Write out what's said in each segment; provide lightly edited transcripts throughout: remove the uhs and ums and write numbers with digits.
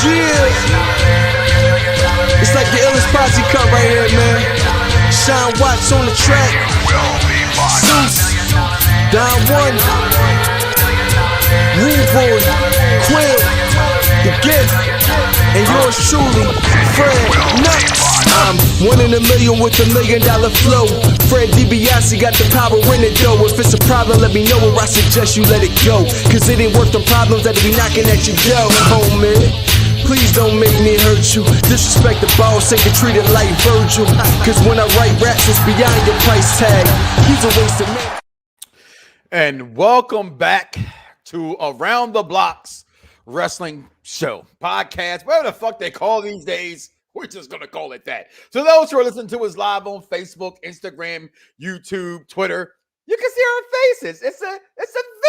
Yeah, it's like the illest posse cut right here, man. Sean Watts on the track. Zeus, Don One, Rude Boy, Quill, The Gift, and yours truly, Fred Knoxxx. I'm 1 in a million with $1 million flow. Fred DiBiase got the power in it though. If it's a problem, let me know, or I suggest you let it go. Cause it ain't worth the problems that'll be knocking at your door, homie. Please don't make me hurt you. Disrespect the boss, ain't treated like Virgil. Cause when I write raps, it's beyond your price tag. He's a waste of man. And welcome back to Around the Bloxxx Wrestling Show podcast, whatever the fuck they call these days. We're just gonna call it that. So those who are listening to us live on Facebook, Instagram, YouTube, Twitter, you can see our faces. It's a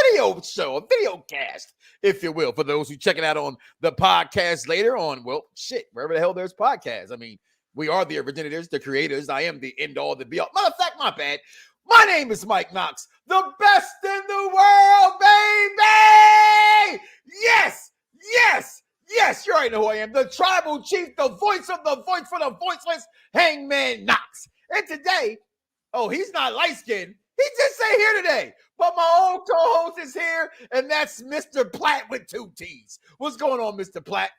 video show, a video cast, if you will. For those who check it out on the podcast later on, well, shit, wherever the hell there's podcasts. I mean, we are the originators, the creators. I am the end all, the be all. Matter of fact, my bad. My name is Mike Knoxxx, the best in the world, baby! Yes, yes, yes, you already know who I am. The tribal chief, the voice of the voice for the voiceless, Hangman Knoxxx. And today, oh, he's not light-skinned. He just ain't here today. But my old co-host is here, and that's Mr. Platt with 2 T's. What's going on, Mr. Platt?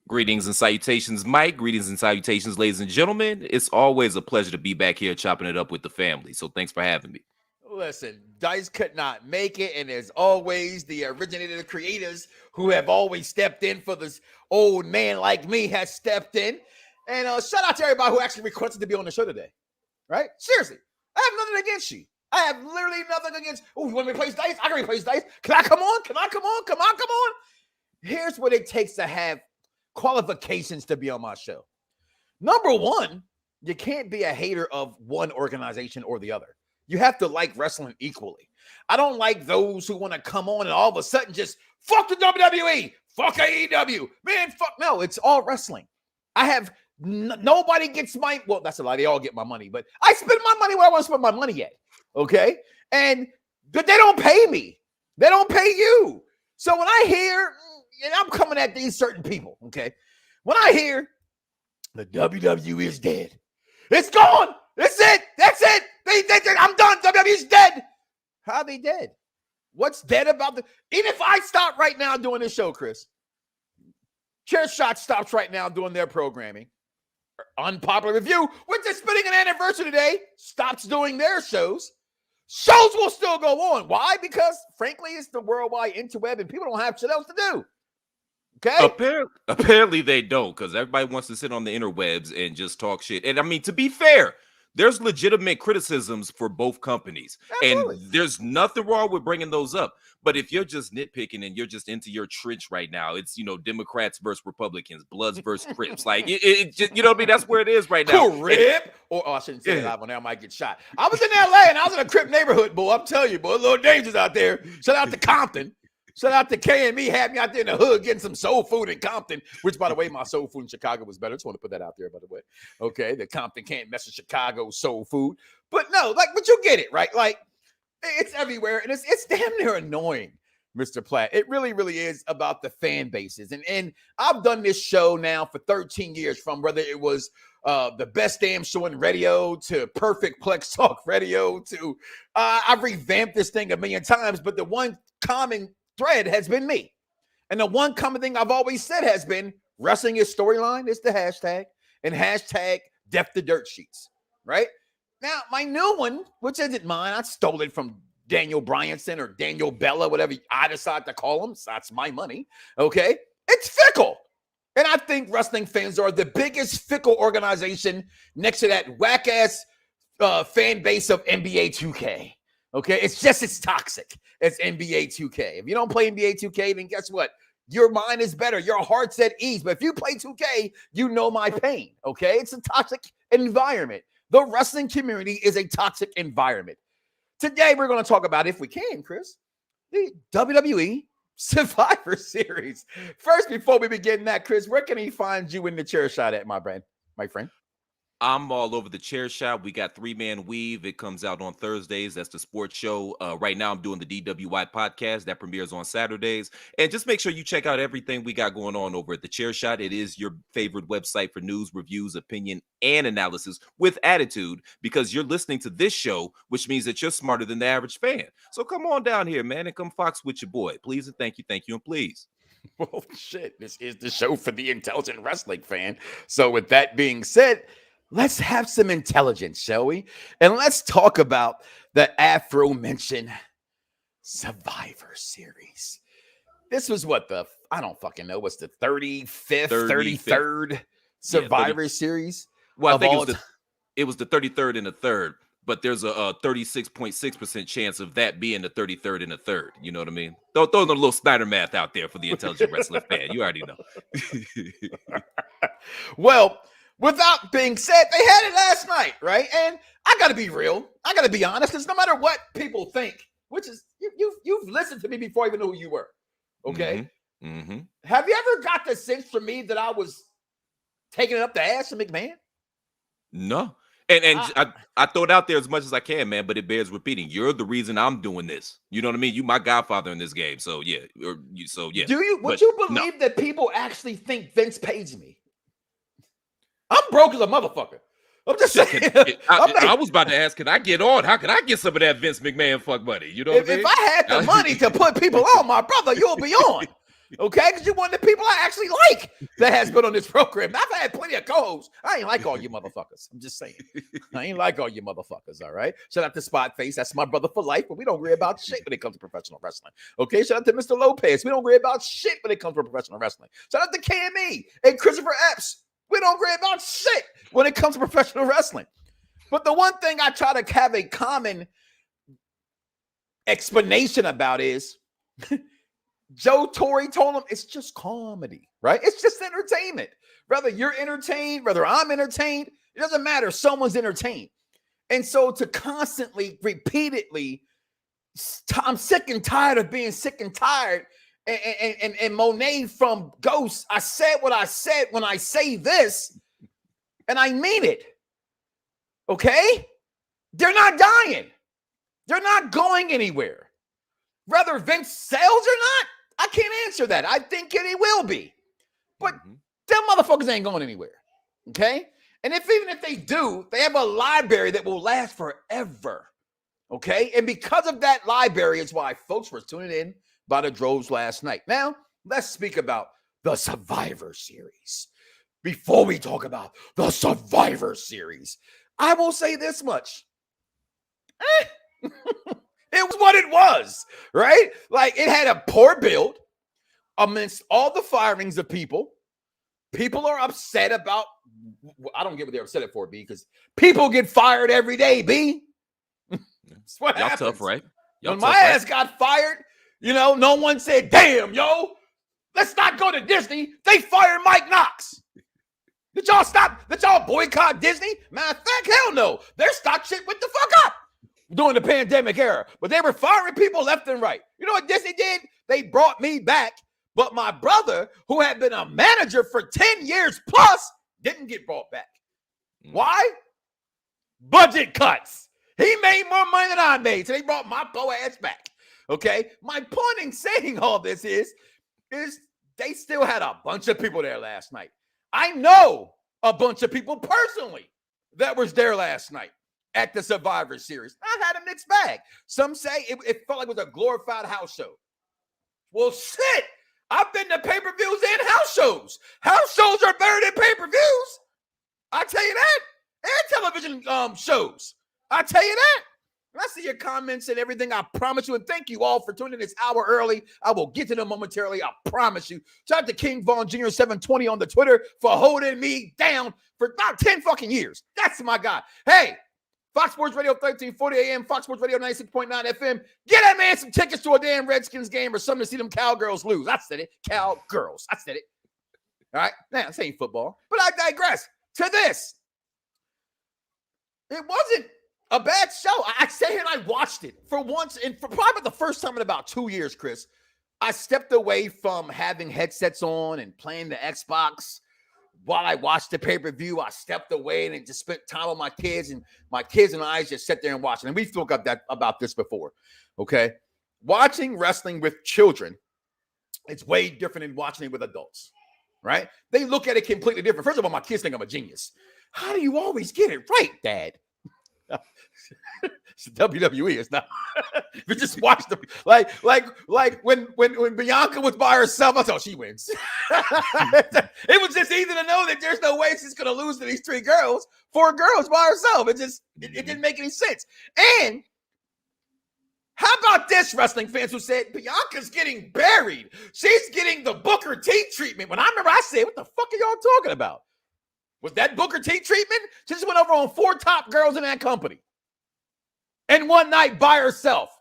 Greetings and salutations, Mike. Greetings and salutations, ladies and gentlemen. It's always a pleasure to be back here chopping it up with the family. So thanks for having me. Listen, Dice could not make it, and as always, the originator, the creators who have always stepped in for this old man like me has stepped in. And shout out to everybody who actually requested to be on the show today. Right? Seriously, I have nothing against you. I have literally nothing against. Oh, you want me to replace Dice? I can replace Dice. Can I come on? Can I come on? Come on, come on. Here's what it takes to have qualifications to be on my show. Number one, you can't be a hater of one organization or the other. You have to like wrestling equally. I don't like those who want to come on and all of a sudden just fuck the WWE, fuck AEW, man, fuck. No, it's all wrestling. I have nobody gets my, well, that's a lie. They all get my money, but I spend my money where I want to spend my money at. Okay. But they don't pay me. They don't pay you. So when I hear, and I'm coming at these certain people, okay? When I hear the WWE is dead, it's gone. That's it. That's it. I'm done. WWE's dead. How are they dead? What's dead about the? Even if I stop right now doing this show, Chris, Chair Shot stops right now doing their programming. Unpopular Review, which is spending an anniversary today, stops doing their shows. Shows will still go on. Why? Because, frankly, it's the worldwide interweb and people don't have shit else to do. Okay? Apparently they don't, because everybody wants to sit on the interwebs and just talk shit. And I mean, to be fair, there's legitimate criticisms for both companies. Absolutely. And there's nothing wrong with bringing those up. But if you're just nitpicking and you're just into your trench right now, it's, Democrats versus Republicans, Bloods versus Crips. Like, it just, you know what I mean? That's where it is right now. Crip? I shouldn't say it live on there. I might get shot. I was in LA and I was in a Crip neighborhood, boy. I'm telling you, boy, a little dangerous out there. Shout out to Compton. Shout out to K&Me, had me out there in the hood getting some soul food in Compton, which, by the way, my soul food in Chicago was better. Just want to put that out there, by the way. Okay, the Compton can't mess with Chicago soul food. But no, but you get it, right? Like, it's everywhere, and it's damn near annoying, Mr. Platt. It really, really is about the fan bases. And I've done this show now for 13 years, from whether it was the best damn show in radio to Perfect Plex Talk Radio to I've revamped this thing a million times, but the one common thread has been me. And the one common thing I've always said has been wrestling is storyline, is the hashtag, and hashtag Death to Dirt Sheets, right? Now, my new one, which isn't mine, I stole it from Daniel Bryanson or Daniel Bella, whatever I decide to call him. So that's my money, okay? It's fickle. And I think wrestling fans are the biggest fickle organization next to that whack-ass fan base of NBA 2K. Okay, it's toxic. It's NBA 2K. If you don't play NBA 2K, then guess what? Your mind is better. Your heart's at ease. But if you play 2K, you know my pain. Okay, it's a toxic environment. The wrestling community is a toxic environment. Today, we're going to talk about, if we can, Chris, the WWE Survivor Series. First, before we begin that, Chris, where can he find you in the chair shot at, my friend? I'm all over the chair shot. We got 3-Man Weave. It comes out on Thursdays. That's the sports show. Right now, I'm doing the DWI podcast that premieres on Saturdays. And just make sure you check out everything we got going on over at the chair shot. It is your favorite website for news, reviews, opinion, and analysis with attitude, because you're listening to this show, which means that you're smarter than the average fan. So come on down here, man, and come Fox with your boy. Please and thank you, and please. Well, shit, this is the show for the intelligent wrestling fan. So with that being said, let's have some intelligence, shall we? And let's talk about the aforementioned Survivor Series. This was I don't fucking know, what's the 35th, 33rd Survivor Series? Well, I think it was the 33rd and the 3rd, but there's a 36.6% chance of that being the 33rd and the 3rd. You know what I mean? Throw a little Snyder math out there for the intelligent wrestling fan. You already know. Well, with that being said, they had it last night, right? And I got to be real. I got to be honest, because no matter what people think, which is, you've listened to me before I even know who you were, okay? Mm-hmm. Have you ever got the sense from me that I was taking it up the ass of McMahon? No. And I throw it out there as much as I can, man, but it bears repeating. You're the reason I'm doing this. You know what I mean? You my godfather in this game. So, yeah. Do you? Would you believe that people actually think Vince pays me? I'm broke as a motherfucker. I'm just saying. I was about to ask, can I get on? How can I get some of that Vince McMahon fuck money? You know what I mean? If I had the money to put people on, my brother, you'll be on. Okay? Because you're one of the people I actually like that has been on this program. I've had plenty of co-hosts. I ain't like all you motherfuckers. I'm just saying. I ain't like all you motherfuckers, all right? Shout out to Spot Face. That's my brother for life, but we don't worry about shit when it comes to professional wrestling. Okay? Shout out to Mr. Lopez. We don't worry about shit when it comes to professional wrestling. Shout out to KME and Christopher Epps. We don't worry about shit when it comes to professional wrestling. But the one thing I try to have a common explanation about is Joe Torre told him it's just comedy, right? It's just entertainment. Whether you're entertained, whether I'm entertained, it doesn't matter. Someone's entertained. And so to constantly, repeatedly, I'm sick and tired of being sick and tired. And Monet from Ghost, I said what I said when I say this, and I mean it. Okay? They're not dying. They're not going anywhere. Whether Vince sells or not, I can't answer that. I think he will be. But them motherfuckers ain't going anywhere. Okay? And even if they do, they have a library that will last forever. Okay? And because of that library is why folks were tuning in by the droves last night. Now, let's speak about the Survivor Series. Before we talk about the Survivor Series, I will say this much. It was what it was, right? Like, it had a poor build amidst all the firings of people. People are upset about, I don't get what they're upset for, B, because people get fired every day, B. That's what Y'all happens. tough, right? When my ass got fired, you know, no one said, damn, yo, let's not go to Disney. They fired Mike Knoxxx. Did y'all stop? Did y'all boycott Disney? Matter of fact, hell no. Their stock shit went the fuck up during the pandemic era. But they were firing people left and right. You know what Disney did? They brought me back. But my brother, who had been a manager for 10 years plus, didn't get brought back. Why? Budget cuts. He made more money than I made, so they brought my poor ass back. Okay? My point in saying all this is they still had a bunch of people there last night. I know a bunch of people personally that was there last night at the Survivor Series. I had a mixed bag. Some say it felt like it was a glorified house show. Well, shit. I've been to pay-per-views and house shows. House shows are better than pay-per-views. I tell you that. And television shows. I tell you that. I see your comments and everything. I promise you. And thank you all for tuning in this hour early. I will get to them momentarily. I promise you. Shout out to King Von Jr. 720 on the Twitter for holding me down for about 10 fucking years. That's my guy. Hey, Fox Sports Radio 1340 AM, Fox Sports Radio 96.9 FM. Get that man some tickets to a damn Redskins game or something to see them cowgirls lose. I said it. Cowgirls. I said it. All right. Now, this ain't football. But I digress. To this. It wasn't a bad show. I sat here and I watched it for once, and for probably the first time in about 2 years, Chris. I stepped away from having headsets on and playing the Xbox, while I watched the pay-per-view, I stepped away and just spent time with my kids, and my kids and I just sat there and watched. And we've spoke about this before, okay? Watching wrestling with children, it's way different than watching it with adults, right? They look at it completely different. First of all, my kids think I'm a genius. How do you always get it right, Dad? It's WWE. It's not. We just watched them like when Bianca was by herself. I thought she wins. It was just easy to know that there's no way she's gonna lose to these four girls by herself. It didn't make any sense. And how about this, wrestling fans who said Bianca's getting buried? She's getting the Booker T treatment. When I remember, I said, "What the fuck are y'all talking about? Was that Booker T treatment? She just went over on 4 top girls in that company." And one night by herself.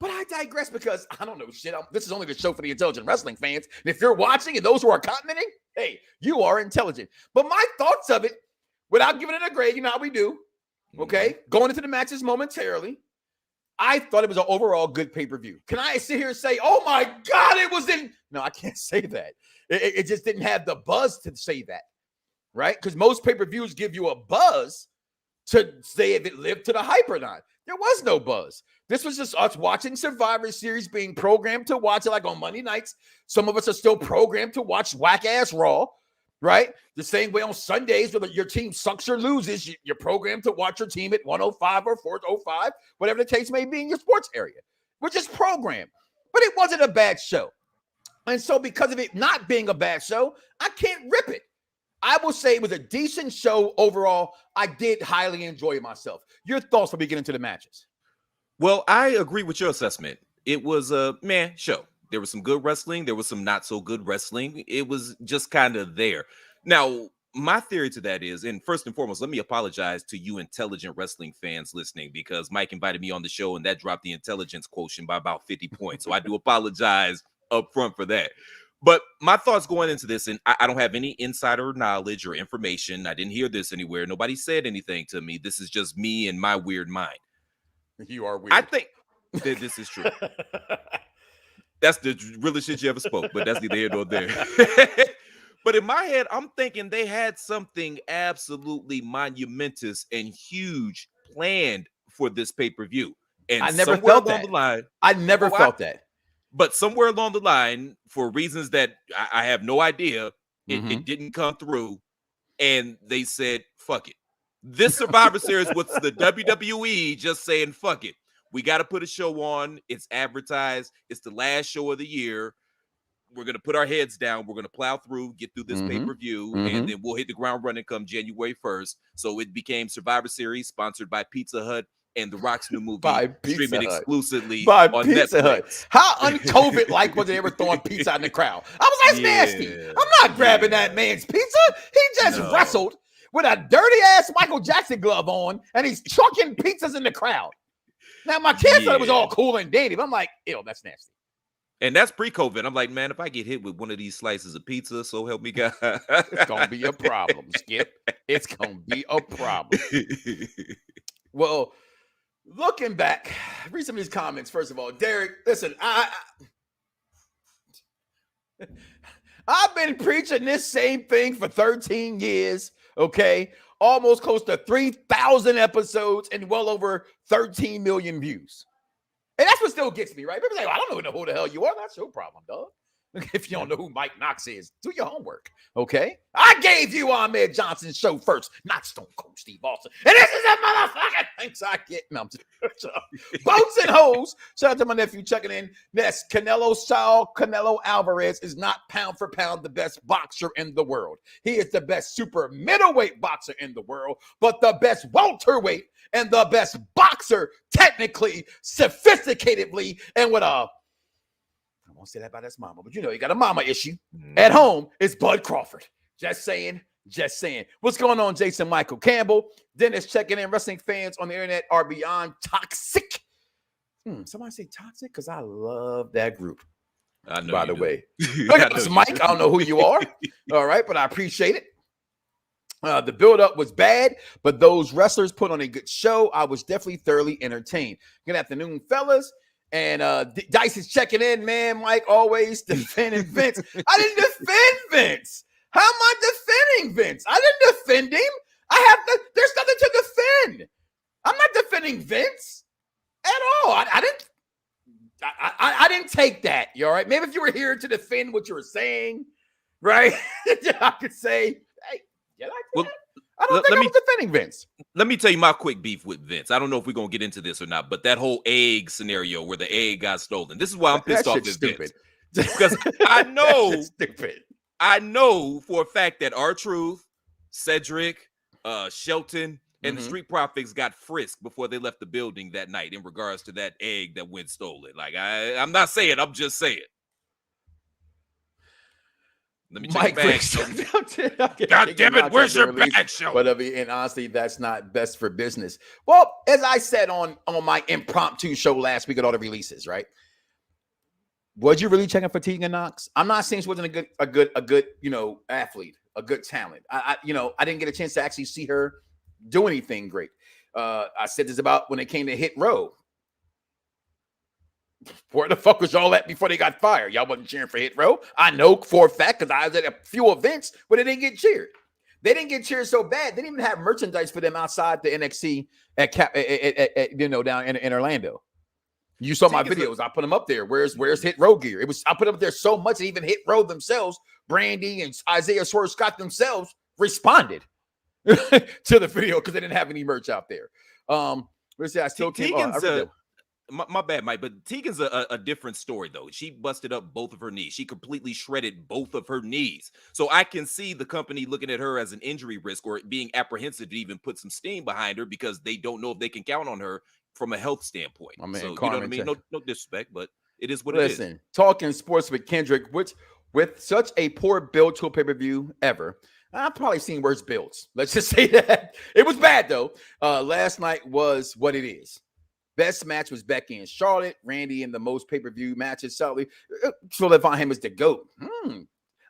But I digress because I don't know shit. This is only the show for the intelligent wrestling fans. And if you're watching and those who are commenting, hey, you are intelligent. But my thoughts of it, without giving it a grade, you know how we do, okay? Going into the matches momentarily, I thought it was an overall good pay-per-view. Can I sit here and say, oh my God, it was in... No, I can't say that. It just didn't have the buzz to say that, right? Because most pay-per-views give you a buzz to say if it lived to the hype or not. There was no buzz. This was just us watching Survivor Series, being programmed to watch it like on Monday nights. Some of us are still programmed to watch whack-ass Raw, right? The same way on Sundays, whether your team sucks or loses, you're programmed to watch your team at 105 or 405, whatever the case may be in your sports area. We're just programmed. But it wasn't a bad show. And so because of it not being a bad show, I can't rip it. I will say it was a decent show overall. I did highly enjoy myself. Your thoughts before we get into the matches? Well, I agree with your assessment. It was a meh show. There was some good wrestling. There was some not so good wrestling. It was just kind of there. Now, my theory to that is, and first and foremost, let me apologize to you intelligent wrestling fans listening, because Mike invited me on the show and that dropped the intelligence quotient by about 50 points. So I do apologize up front for that. But my thoughts going into this, and I don't have any insider knowledge or information. I didn't hear this anywhere. Nobody said anything to me. This is just me and my weird mind. You are weird. I think that this is true. That's the realest shit you ever spoke, but that's neither here nor there. But in my head, I'm thinking they had something absolutely monumentous and huge planned for this pay-per-view. And I never felt that. I never felt that. But somewhere along the line, for reasons that I have no idea, it didn't come through. And they said, fuck it. This Survivor Series was the WWE just saying, fuck it. We got to put a show on. It's advertised. It's the last show of the year. We're going to put our heads down. We're going to plow through, get through this pay-per-view, and then we'll hit the ground running come January 1st. So it became Survivor Series, sponsored by Pizza Hut and The Rock's new movie, streaming exclusively on Netflix. How un-COVID-like was it ever throwing pizza in the crowd? I was like, nasty. I'm not grabbing that man's pizza. He just wrestled with a dirty-ass Michael Jackson glove on, and he's chucking pizzas in the crowd. Now, my kids thought it was all cool and dandy, but I'm like, ew, that's nasty. And that's pre-COVID. I'm like, man, if I get hit with one of these slices of pizza, so help me God. It's going to be a problem, Skip. It's going to be a problem. Well, looking back, read some of these comments. First of all, Derek, listen, I've been preaching this same thing for 13 years, okay? Almost close to 3,000 episodes and well over 13 million views. And that's what still gets me, right? People say, well, I don't know who the hell you are. That's your problem, dog. If you don't know who Mike Knoxxx is, do your homework, okay? I gave you Ahmed Johnson's show first, not Stone Cold Steve Austin. And this is a motherfucking thanks I get. No, I'm just boats and hoes. Shout out to my nephew checking in. Yes, Canelo Alvarez is not pound for pound the best boxer in the world. He is the best super middleweight boxer in the world, but the best welterweight and the best boxer technically, sophisticatedly, and with a I won't say that about his mama, but you know, you got a mama issue at home. It's Bud Crawford. Just saying. What's going on, Jason Michael Campbell? Dennis checking in. Wrestling fans on the internet are beyond toxic. Somebody say toxic? Because I love that group. I know. By the way. Look at this, Mike. I don't know who you are. All right, but I appreciate it. The build-up was bad, but those wrestlers put on a good show. I was definitely thoroughly entertained. Good afternoon, fellas. And Dice is checking in, man. Mike always defending Vince. I didn't defend Vince. How am I defending Vince? I didn't defend him. There's nothing to defend. I'm not defending Vince at all. I didn't take that. You all right? Maybe if you were here to defend what you were saying, right? I could say, hey, you like that? Well, I don't think I'm defending Vince. Let me tell you my quick beef with Vince. I don't know if we're going to get into this or not, but that whole egg scenario where the egg got stolen. This is why I'm pissed off at Vince. Because I know, stupid. I know for a fact that R-Truth, Cedric, Shelton, and the Street Profits got frisked before they left the building that night in regards to that egg that went stolen. Like, I'm not saying, I'm just saying. Let me check back. God damn it, where's your back show? But and honestly, that's not best for business. Well, as I said on my impromptu show last week at all the releases, right? Was you really checking for Tegan Knoxxx? I'm not saying she wasn't a good athlete, a good talent. I didn't get a chance to actually see her do anything great. I said this about when it came to Hit Row. Where the fuck was y'all at before they got fired? Y'all wasn't cheering for Hit Row. I know for a fact because I was at a few events where they didn't get cheered. They didn't get cheered so bad. They didn't even have merchandise for them outside the NXT down in Orlando. You saw my videos. I put them up there. Where's Hit Row gear? I put up there so much that even Hit Row themselves, Brandy and Isaiah Swerve Scott themselves responded to the video because they didn't have any merch out there. Let's see. I still came. My bad, Mike, but Tegan's a different story, though. She busted up both of her knees. She completely shredded both of her knees. So I can see the company looking at her as an injury risk or being apprehensive to even put some steam behind her because they don't know if they can count on her from a health standpoint. So, you know what I mean? No disrespect, but it is what it is. Listen, talking sports with Kendrick, which with such a poor build to a pay-per-view ever, I've probably seen worse builds. Let's just say that. It was bad, though. Last night was what it is. Best match was Becky and Charlotte. Randy in the most pay-per-view matches. Solidify him as the GOAT.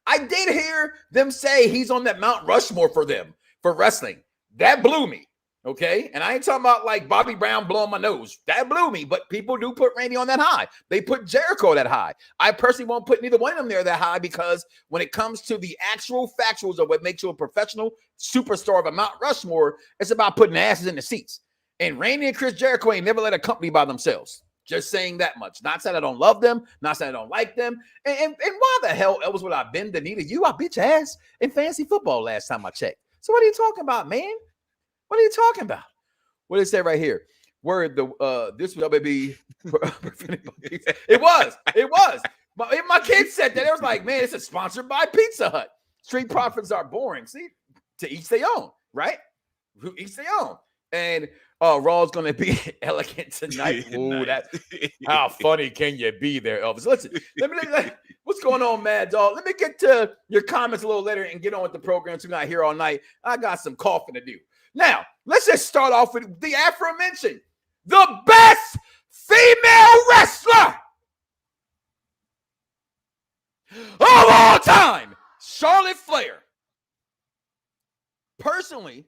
I did hear them say he's on that Mount Rushmore for them, for wrestling. That blew me, okay? And I ain't talking about like Bobby Brown blowing my nose. That blew me, but people do put Randy on that high. They put Jericho that high. I personally won't put neither one of them there that high because when it comes to the actual factuals of what makes you a professional superstar of a Mount Rushmore, it's about putting asses in the seats. And Randy and Chris Jericho ain't never led a company by themselves. Just saying that much. Not saying I don't love them. Not saying I don't like them. And why the hell else would I bend the knee to you? I beat your ass in fantasy football last time I checked. So what are you talking about, man? What are you talking about? What did it say right here? Word this will be it was. My kids said that. It was like, man, this is sponsored by Pizza Hut. Street profits are boring. See, to each their own, right? Who each their own. And Raw's gonna be elegant tonight. Ooh, how funny can you be there, Elvis? Listen, what's going on, Mad Dog? Let me get to your comments a little later and get on with the program. So we're not here all night. I got some coughing to do. Now, let's just start off with the aforementioned, the best female wrestler of all time, Charlotte Flair. Personally,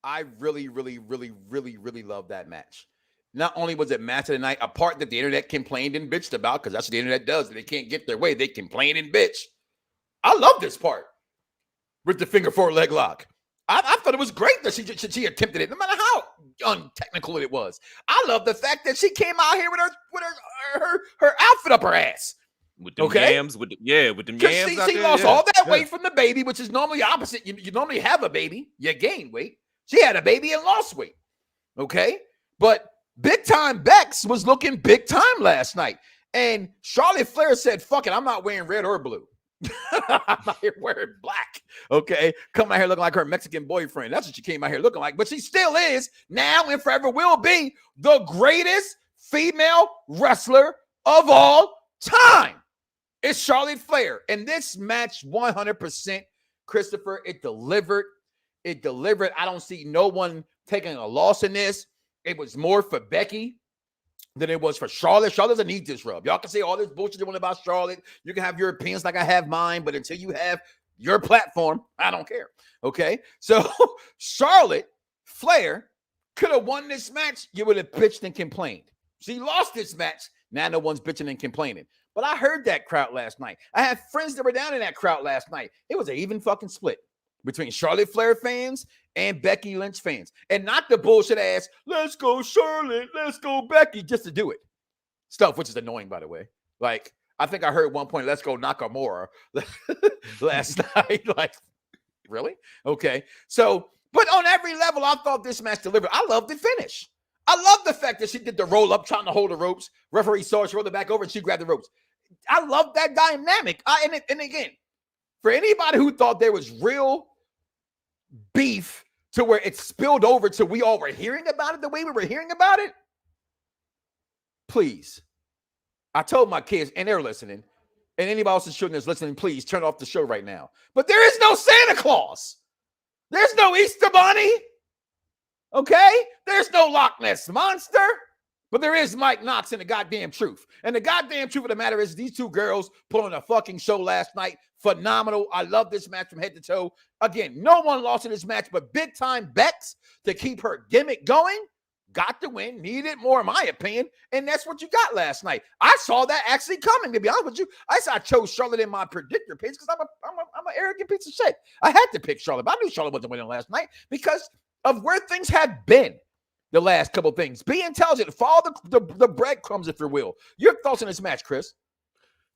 I really love that match. Not only was it match of the night, a part that the internet complained and bitched about, because that's what the internet does. They can't get their way. They complain and bitch. I love this part with the finger four leg lock. I thought it was great that she attempted it, no matter how untechnical it was. I love the fact that she came out here with her outfit up her ass. With them yams, with them yams. She lost all that weight from the baby, which is normally opposite. You normally have a baby, you gain weight. She had a baby and lost weight. Okay? But Big Time Bex was looking big time last night. And Charlotte Flair said, fuck it, I'm not wearing red or blue. I'm out here wearing black. Okay? Come out here looking like her Mexican boyfriend. That's what she came out here looking like. But she still is, now and forever will be, the greatest female wrestler of all time. It's Charlotte Flair. And this match, 100%, Christopher, it delivered. It delivered. I don't see no one taking a loss in this. It was more for Becky than it was for Charlotte. Charlotte doesn't need this rub. Y'all can say all this bullshit you want about Charlotte. You can have your opinions like I have mine, but until you have your platform, I don't care. Okay? So Charlotte Flair could have won this match. You would have bitched and complained. She lost this match. Now no one's bitching and complaining. But I heard that crowd last night. I had friends that were down in that crowd last night. It was an even fucking split between Charlotte Flair fans and Becky Lynch fans. And not the bullshit ass, let's go Charlotte, let's go Becky, just to do it. Stuff, which is annoying, by the way. Like, I think I heard at one point, let's go Nakamura last night. Like, really? Okay. So, but on every level, I thought this match delivered. I love the finish. I love the fact that she did the roll up, trying to hold the ropes. Referee saw her, she rolled it back over, and she grabbed the ropes. I love that dynamic. And again, for anybody who thought there was real beef to where it spilled over to we all were hearing about it the way we were hearing about it, please. I told my kids, and they're listening, and anybody else's children that's listening, please turn off the show right now. But there is no Santa Claus. There's no Easter Bunny. Okay? There's no Loch Ness Monster. But there is Mike Knoxxx and the goddamn truth. And the goddamn truth of the matter is these two girls put on a fucking show last night. Phenomenal. I love this match from head to toe. Again, no one lost in this match, but big time Bex to keep her gimmick going. Got the win, needed more, in my opinion, and that's what you got last night. I saw that actually coming, to be honest with you. I chose Charlotte in my predictor page because I'm an arrogant piece of shit. I had to pick Charlotte, but I knew Charlotte wasn't winning last night because of where things had been the last couple of things. Be intelligent, follow the breadcrumbs, if you will. Your thoughts on this match, Chris?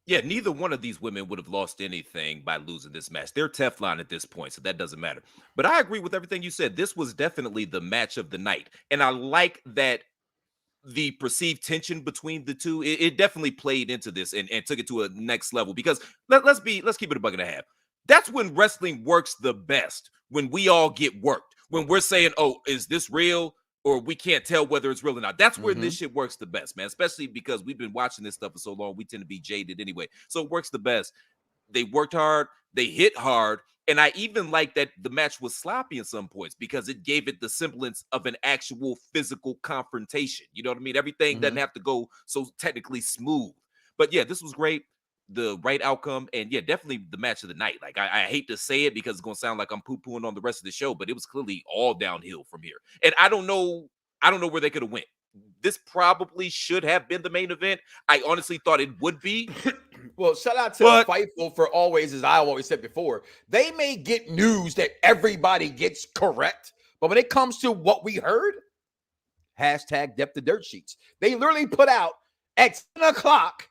Yeah, neither one of these women would have lost anything by losing this match. They're Teflon at this point, so that doesn't matter. But I agree with everything you said. This was definitely the match of the night. And I like that the perceived tension between the two, it definitely played into this and took it to a next level. Because let's keep it a buck and a half. That's when wrestling works the best, when we all get worked. When we're saying, oh, is this real? Or we can't tell whether it's real or not. That's where this shit works the best, man. Especially because we've been watching this stuff for so long. We tend to be jaded anyway. So it works the best. They worked hard. They hit hard. And I even like that the match was sloppy in some points because it gave it the semblance of an actual physical confrontation. You know what I mean? Everything doesn't have to go so technically smooth. But yeah, this was great. The right outcome, and yeah, definitely the match of the night. Like I hate to say it because it's gonna sound like I'm poo-pooing on the rest of the show, but it was clearly all downhill from here. And I don't know where they could have went. This probably should have been the main event. I honestly thought it would be. Well, shout out to Fightful for always, as I always said before. They may get news that everybody gets correct, but when it comes to what we heard, hashtag depth of dirt sheets. They literally put out at 10 o'clock.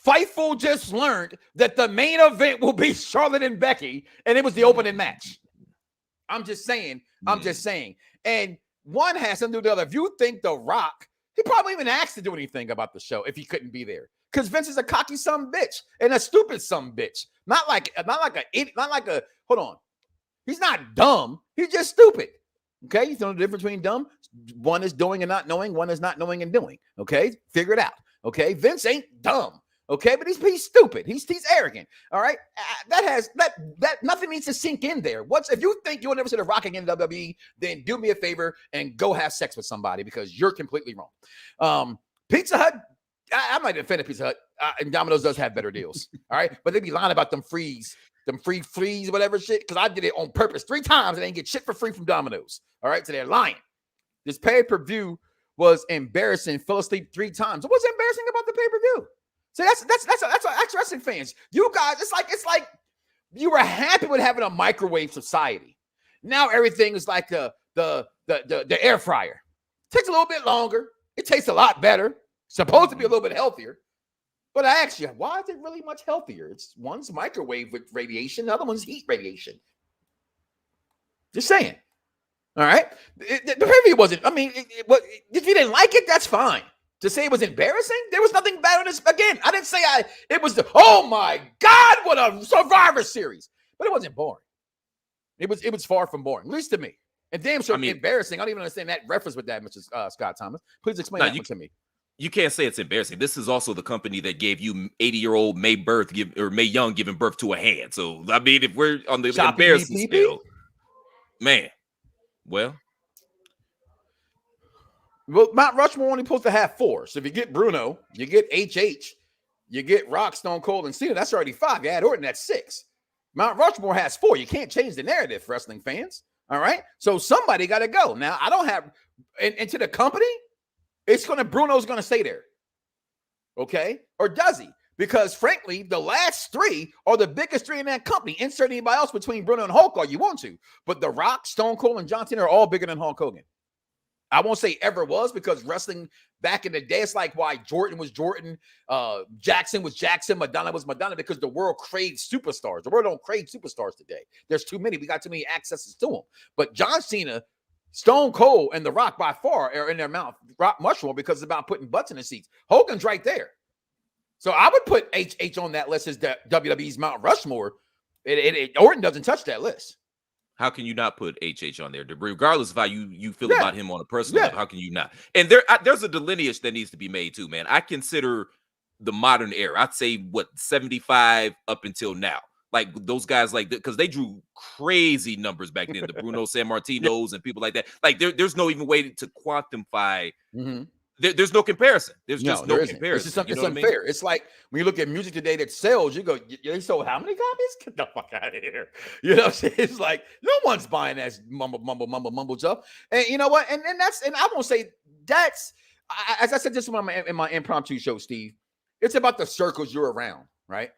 Fightful just learned that the main event will be Charlotte and Becky, and it was the opening match. I'm just saying. And one has something to do with the other. If you think The Rock, he probably even asked to do anything about the show if he couldn't be there. Because Vince is a cocky son bitch and a stupid son bitch. Not like a, hold on. He's not dumb. He's just stupid. Okay? You know the difference between dumb? One is doing and not knowing. One is not knowing and doing. Okay? Figure it out. Okay? Vince ain't dumb. Okay, but he's stupid. He's arrogant. All right, that nothing needs to sink in there. If you think you'll never see The Rock again in WWE, then do me a favor and go have sex with somebody because you're completely wrong. Pizza Hut, I might offend Pizza Hut, and Domino's does have better deals. All right, but they be lying about them free fleas, whatever shit. Because I did it on purpose 3 times and they didn't get shit for free from Domino's. All right, so they're lying. This pay-per-view was embarrassing. Fell asleep 3 times. What's embarrassing about the pay-per-view? So that's wrestling fans. You guys, it's like you were happy with having a microwave society. Now everything is like the air fryer. It takes a little bit longer. It tastes a lot better. Supposed to be a little bit healthier. But I ask you, why is it really much healthier? One's microwave with radiation, the other one's heat radiation. Just saying. All right. The preview wasn't. I mean, if you didn't like it, that's fine. To say it was embarrassing, there was nothing bad on this. Again, I didn't say it was oh my God, what a Survivor Series. But it wasn't boring. It was far from boring, at least to me. And damn sure embarrassing. I don't even understand that reference with that, Mr. Scott Thomas. Please explain that one to me. You can't say it's embarrassing. This is also the company that gave you 80-year-old Mae Young giving birth to a hand. So, I mean, if we're on the embarrassing scale, man, well, Mount Rushmore only supposed to have 4. So if you get Bruno, you get HH, you get Rock, Stone Cold, and Cena, that's already 5. You add Orton, that's 6. Mount Rushmore has 4. You can't change the narrative, wrestling fans. All right? So somebody got to go. Now, I don't have – and to the company, Bruno's going to stay there. Okay? Or does he? Because frankly, the last three are the biggest three in that company. Insert anybody else between Bruno and Hulk all you want to. But The Rock, Stone Cold, and John Cena are all bigger than Hulk Hogan. I won't say ever was, because wrestling back in the day, it's like why Jordan was Jordan, Jackson was Jackson, Madonna was Madonna, because the world craved superstars. The world don't crave superstars today. There's too many. We got too many accesses to them. But John Cena, Stone Cold, and The Rock by far are in their mouth much more, because it's about putting butts in the seats. Hogan's right there. So I would put HH on that list as the WWE's Mount Rushmore. Orton doesn't touch that list. How can you not put HH on there? Regardless of how you feel about him on a personal level, how can you not? And there's a delineation that needs to be made too, man. I consider the modern era, I'd say, 75 up until now. Like those guys, like, because they drew crazy numbers back then, the Bruno Sammartinos and people like that. Like there's no even way to quantify. There's no comparison. There's just no comparison. It's unfair. I mean? It's like when you look at music today that sells, you go, they sold how many copies? Get the fuck out of here. You know what I'm saying? It's like no one's buying that mumble stuff. And you know what? And I won't say that's, as I said this in my impromptu show, Steve, it's about the circles you're around, right?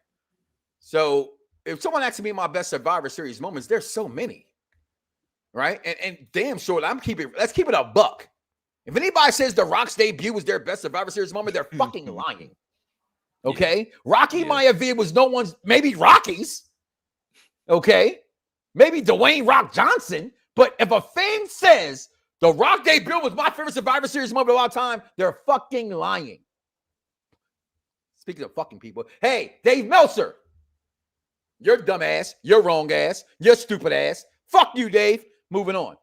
So if someone asks me my best Survivor Series moments, there's so many, right? And damn sure, let's keep it a buck. If anybody says The Rock's debut was their best Survivor Series moment, they're fucking lying. Okay? Rocky Maivia was no one's, maybe Rocky's. Okay? Maybe Dwayne Rock Johnson. But if a fan says The Rock debut was my favorite Survivor Series moment of all time, they're fucking lying. Speaking of fucking people, hey, Dave Meltzer, you're dumb ass, you're wrong ass, you're stupid ass. Fuck you, Dave. Moving on.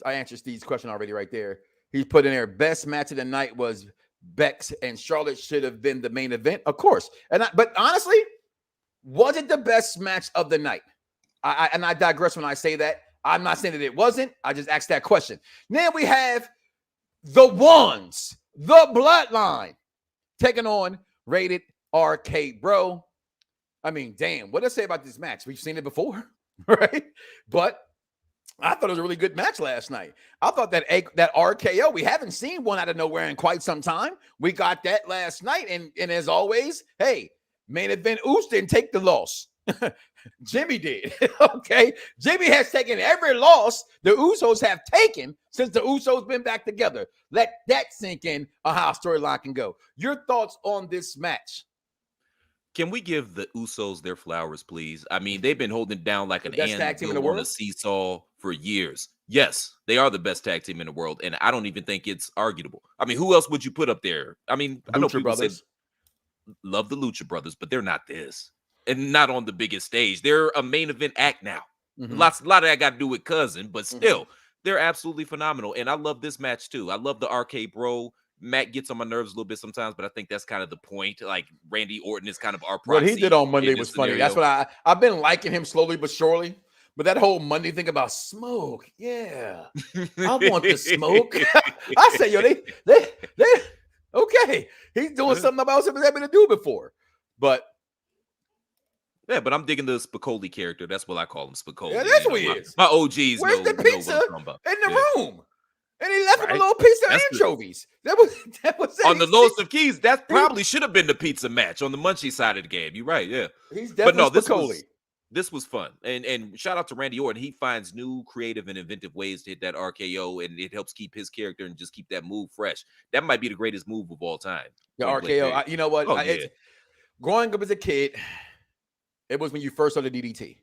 I answered Steve's question already right there. He put in there, best match of the night was Bex and Charlotte should have been the main event. Of course. But honestly, was it the best match of the night? I digress when I say that. I'm not saying that it wasn't. I just asked that question. Then we have the Ones, the Bloodline, taking on Rated RK Bro. I mean, damn, what did I say about this match? We've seen it before, right? But I thought it was a really good match last night. I thought that RKO, we haven't seen one out of nowhere in quite some time. We got that last night. And as always, hey, main event Uso didn't take the loss. Jimmy did. Okay. Jimmy has taken every loss the Usos have taken since the Usos been back together. Let that sink in on how storyline can go. Your thoughts on this match? Can we give the Usos their flowers, please? I mean, they've been holding it down like an ant on a seesaw for years. Yes, they are the best tag team in the world, and I don't even think it's arguable. I mean, who else would you put up there? I mean, I know people say love the Lucha Brothers, but they're not this, and not on the biggest stage. They're a main event act now. A lot of that got to do with Cousin, but still, they're absolutely phenomenal. And I love this match too. I love the RK Bro. Matt gets on my nerves a little bit sometimes, but I think that's kind of the point. Like Randy Orton is kind of our proxy. What he did on Monday was funny. That's what I've been liking him slowly but surely. But that whole Monday thing about smoke, yeah, I want the smoke. I say, yo, they okay. He's doing something I wasn't able to do before. But yeah, but I'm digging the Spicoli character. That's what I call him, Spicoli. Yeah, that's what he is. My OGs. Where's the pizza in the room? And he left him a little piece of anchovies. That was it. On the lowest of keys, that probably should have been the pizza match on the Munchie side of the game. You're right, yeah. He's definitely this was fun. And shout out to Randy Orton. He finds new, creative, and inventive ways to hit that RKO, and it helps keep his character and just keep that move fresh. That might be the greatest move of all time. The RKO. You know what? Growing up as a kid, it was when you first saw the DDT,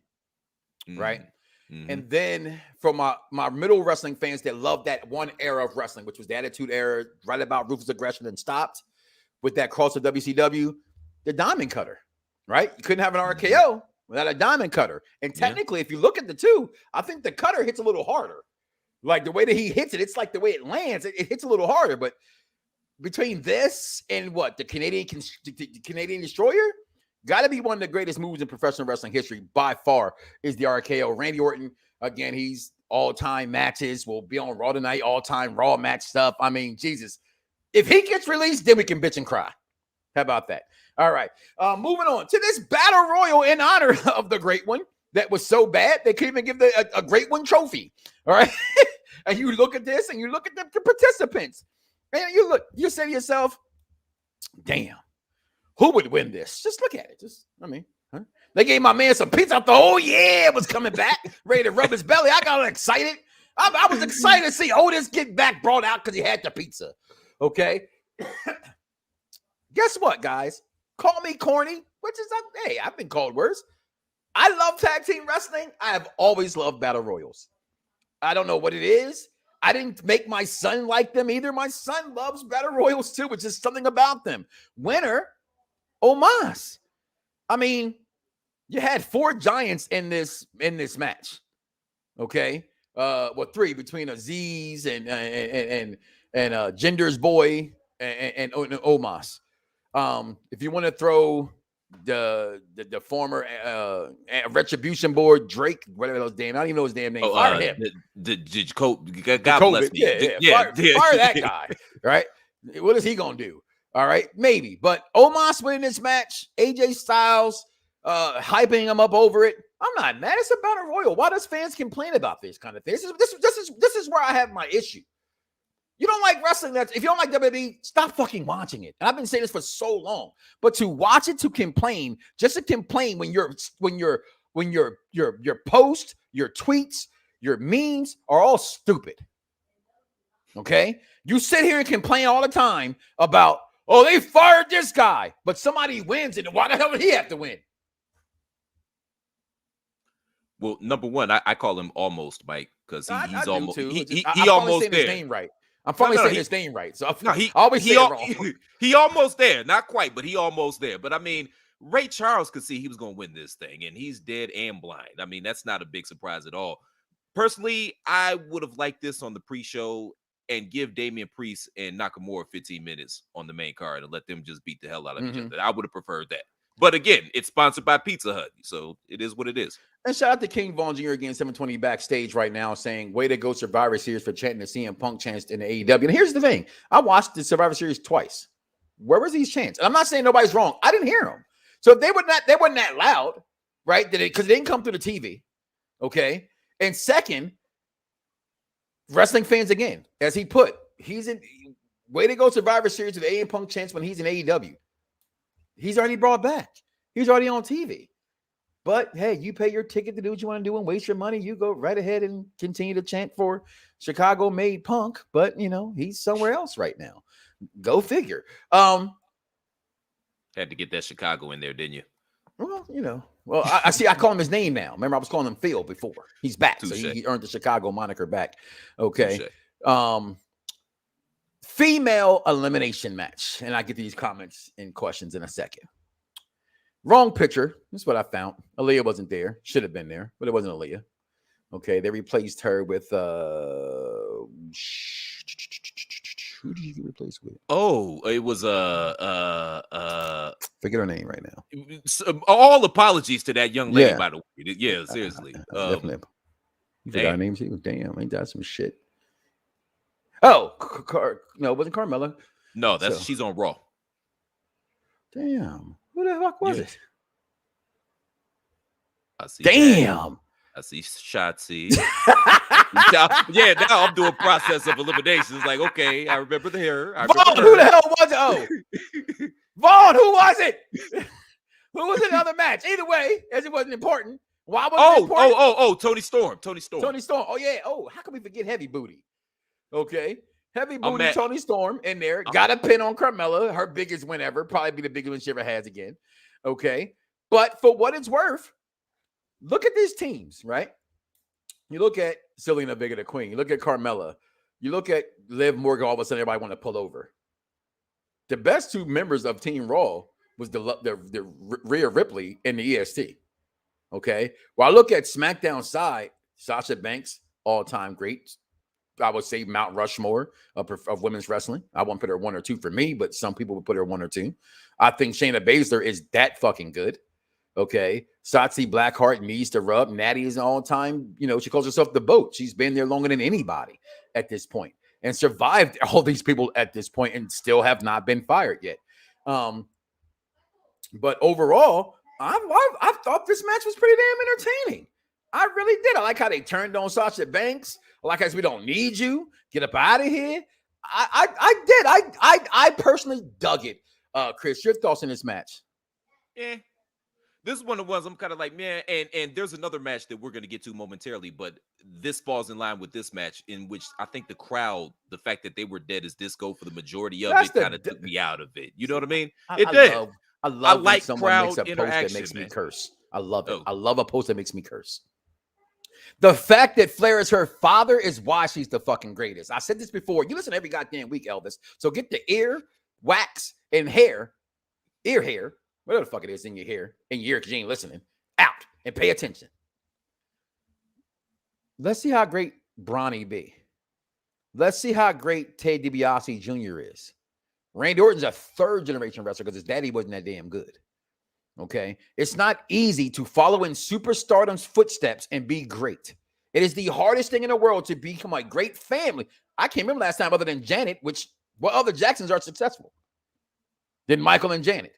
right? And then for my middle wrestling fans that love that one era of wrestling, which was the Attitude Era, right about Ruthless Aggression, and stopped with that cross of WCW, the Diamond Cutter, right? You couldn't have an RKO without a Diamond Cutter. And technically, if you look at the two, I think the cutter hits a little harder. Like the way that he hits it, it's like the way it lands, it hits a little harder. But between this and the Canadian Destroyer, got to be one of the greatest moves in professional wrestling history by far is the RKO. Randy Orton, again, he's all-time matches. Will be on Raw tonight, all-time Raw match stuff. I mean, Jesus. If he gets released, then we can bitch and cry. How about that? All right. Moving on to this Battle Royal in honor of the Great One that was so bad, they couldn't even give a Great One trophy. All right. And you look at this and you look at the participants. And you say to yourself, damn. who would win this? Just look at it. Huh? They gave my man some pizza. I thought, oh yeah, it was coming back, ready to rub his belly. I got excited. I was excited to see Otis get back brought out because he had the pizza. Okay. Guess what, guys? Call me corny, which is, hey, I've been called worse. I love tag team wrestling. I have always loved battle royals. I don't know what it is. I didn't make my son like them either. My son loves battle royals too, which is something about them. Winner, Omos. I mean, you had 4 giants in this match. Okay. 3 between Aziz and Jinder's boy and Omos. If you want to throw the former Retribution board, Drake, whatever those damn, I don't even know his damn name. Fire him. God bless me. Fire that guy. Right? What is he gonna do? All right, maybe. But Omos winning this match, AJ Styles hyping him up over it. I'm not mad. It's a battle royal. Why does fans complain about this kind of thing? This is where I have my issue. You don't like wrestling. If you don't like WWE, stop fucking watching it. And I've been saying this for so long. But to watch it, to complain, just to complain when your post, your tweets, your memes are all stupid. Okay? You sit here and complain all the time about, oh, they fired this guy, but somebody wins, and why the hell did he have to win? Well, number one, I call him almost Mike because he's almost he I'm almost saying there. His name right. I'm finally saying his name right. So he always say it wrong. He almost there, not quite, but he almost there. But I mean, Ray Charles could see he was going to win this thing, and he's dead and blind. I mean, that's not a big surprise at all. Personally, I would have liked this on the pre-show and give Damian Priest and Nakamura 15 minutes on the main card and let them just beat the hell out of each other. I would have preferred that. But again, it's sponsored by Pizza Hut, so it is what it is. And shout out to King Von Jr. again, 720 backstage right now, saying, way to go Survivor Series for chanting the CM Punk chants in the AEW. And here's the thing. I watched the Survivor Series twice. Where was these chants? And I'm not saying nobody's wrong. I didn't hear them. So if they weren't that loud, right? Because they didn't come through the TV. Okay. And second, wrestling fans again, as he put, he's in way to go Survivor Series with the AM Punk chants when he's in AEW. He's already brought back. He's already on TV. But hey, you pay your ticket to do what you want to do and waste your money. You go right ahead and continue to chant for Chicago-made Punk. But you know, he's somewhere else right now. Go figure. Had to get that Chicago in there, didn't you? Well, you know. Well, I see. I call him his name now. Remember, I was calling him Phil before. He's back, so he earned the Chicago moniker back. Okay. Female elimination match, and I get these comments and questions in a second. Wrong picture. That's what I found. Aaliyah wasn't there. Should have been there, but it wasn't Aaliyah. Okay, they replaced her with who did you replace with? Oh, it was forget her name right now. All apologies to that young lady, by the way. Yeah, seriously. Definitely. You forgot her name too. Damn, ain't that some shit? Oh, no, it wasn't Carmella. No, she's on Raw. Damn, who the fuck was it? I see. Damn. That. I see Shotzi. Yeah, now I'm doing process of eliminations. Like, okay, I remember the hair. Vaughn, who the hell was it? Oh, Vaughn, who was it? Who was in the other match? Either way, as it wasn't important. Why was it important? Tony Storm. Tony Storm. Oh, yeah. Oh, how can we forget Heavy Booty? Okay. Heavy Booty Tony Storm in there. Got a pin on Carmella. Her biggest win ever. Probably be the biggest win she ever has again. Okay. But for what it's worth, look at these teams, right? You look at Selena Vega, the Queen. You look at Carmella. You look at Liv Morgan. All of a sudden, everybody want to pull over. The best 2 members of Team Raw was the Rhea Ripley and the EST. Okay. Well, I look at SmackDown side, Sasha Banks, all-time great. I would say Mount Rushmore of women's wrestling. I won't put her 1 or 2 for me, but some people would put her 1 or 2. I think Shayna Baszler is that fucking good. Okay. Shotzi Blackheart needs to rub. Natty is an all-time, she calls herself the BOAT. She's been there longer than anybody at this point and survived all these people at this point and still have not been fired yet. But overall, I thought this match was pretty damn entertaining. I really did. I like how they turned on Sasha Banks. I like how we don't need you. Get up out of here. I did. I personally dug it. Chris, your thoughts on this match? Yeah. This is one of the ones I'm kind of like, man, and there's another match that we're going to get to momentarily, but this falls in line with this match, in which I think the crowd, the fact that they were dead as disco for the majority of it, kind of took me out of it. You know what I mean? It did. I love like when someone makes a crowd post that interaction, makes me man. curse. I love it. Oh. I love a post that makes me curse. The fact that Flair is her father is why she's the fucking greatest. I said this before. You listen every goddamn week, Elvis. So get the ear wax and hair, whatever the fuck it is in your hair, in your ear because you ain't listening, out and pay attention. Let's see how great Bronny be. Let's see how great Ted DiBiase Jr. is. Randy Orton's a third-generation wrestler because his daddy wasn't that damn good. Okay? It's not easy to follow in superstardom's footsteps and be great. It is the hardest thing in the world to become a great family. I can't remember last time other than Janet, what other Jacksons are successful than Michael and Janet.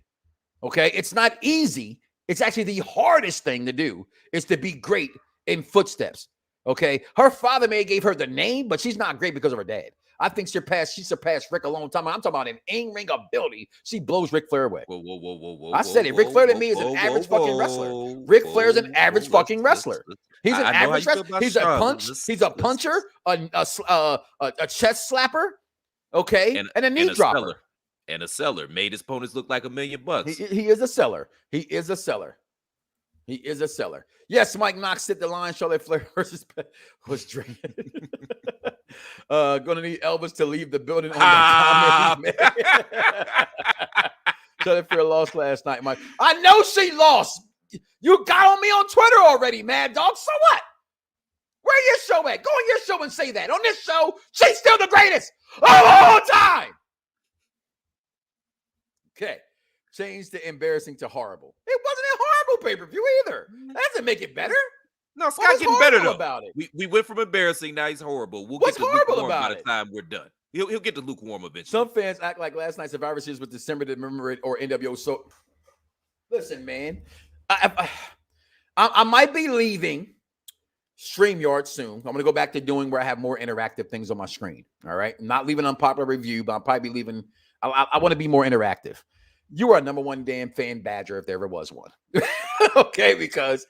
Okay? It's not easy. It's actually the hardest thing to do is to be great in footsteps. Okay? Her father may have gave her the name, but she's not great because of her dad. I think she surpassed Rick a long time. I'm talking about an in-ring ability. She blows Ric Flair away. Whoa. I said it. Ric Flair to me is an average fucking wrestler. Ric Flair is an average fucking wrestler. He's an average wrestler. He's a puncher, a chest slapper, okay, and a knee dropper. And a seller. Made his opponents look like $1 million. He is a seller. He is a seller. Yes, Mike Knoxxx hit the line. Charlotte Flair was drinking. Gonna need Elvis to leave the building on the comment. Charlotte Flair lost last night, Mike. I know she lost. You got on me on Twitter already, Mad Dog. So what? Where your show at? Go on your show and say that. On this show, she's still the greatest of all time. Okay. Change the embarrassing to horrible. It wasn't a horrible pay-per-view either. That doesn't make it better. No, Scott's getting better though. About it? We went from embarrassing, now he's horrible. We'll What's get to horrible lukewarm about by the time we're done. He'll get to lukewarm eventually. Some fans act like last night's Survivor Series was December to remember it or NWO. So, listen, man, I might be leaving StreamYard soon. I'm going to go back to doing where I have more interactive things on my screen. All right, I'm not leaving unpopular review, but I'll probably be leaving. I want to be more interactive. You are a number one damn fan badger if there ever was one. Okay, because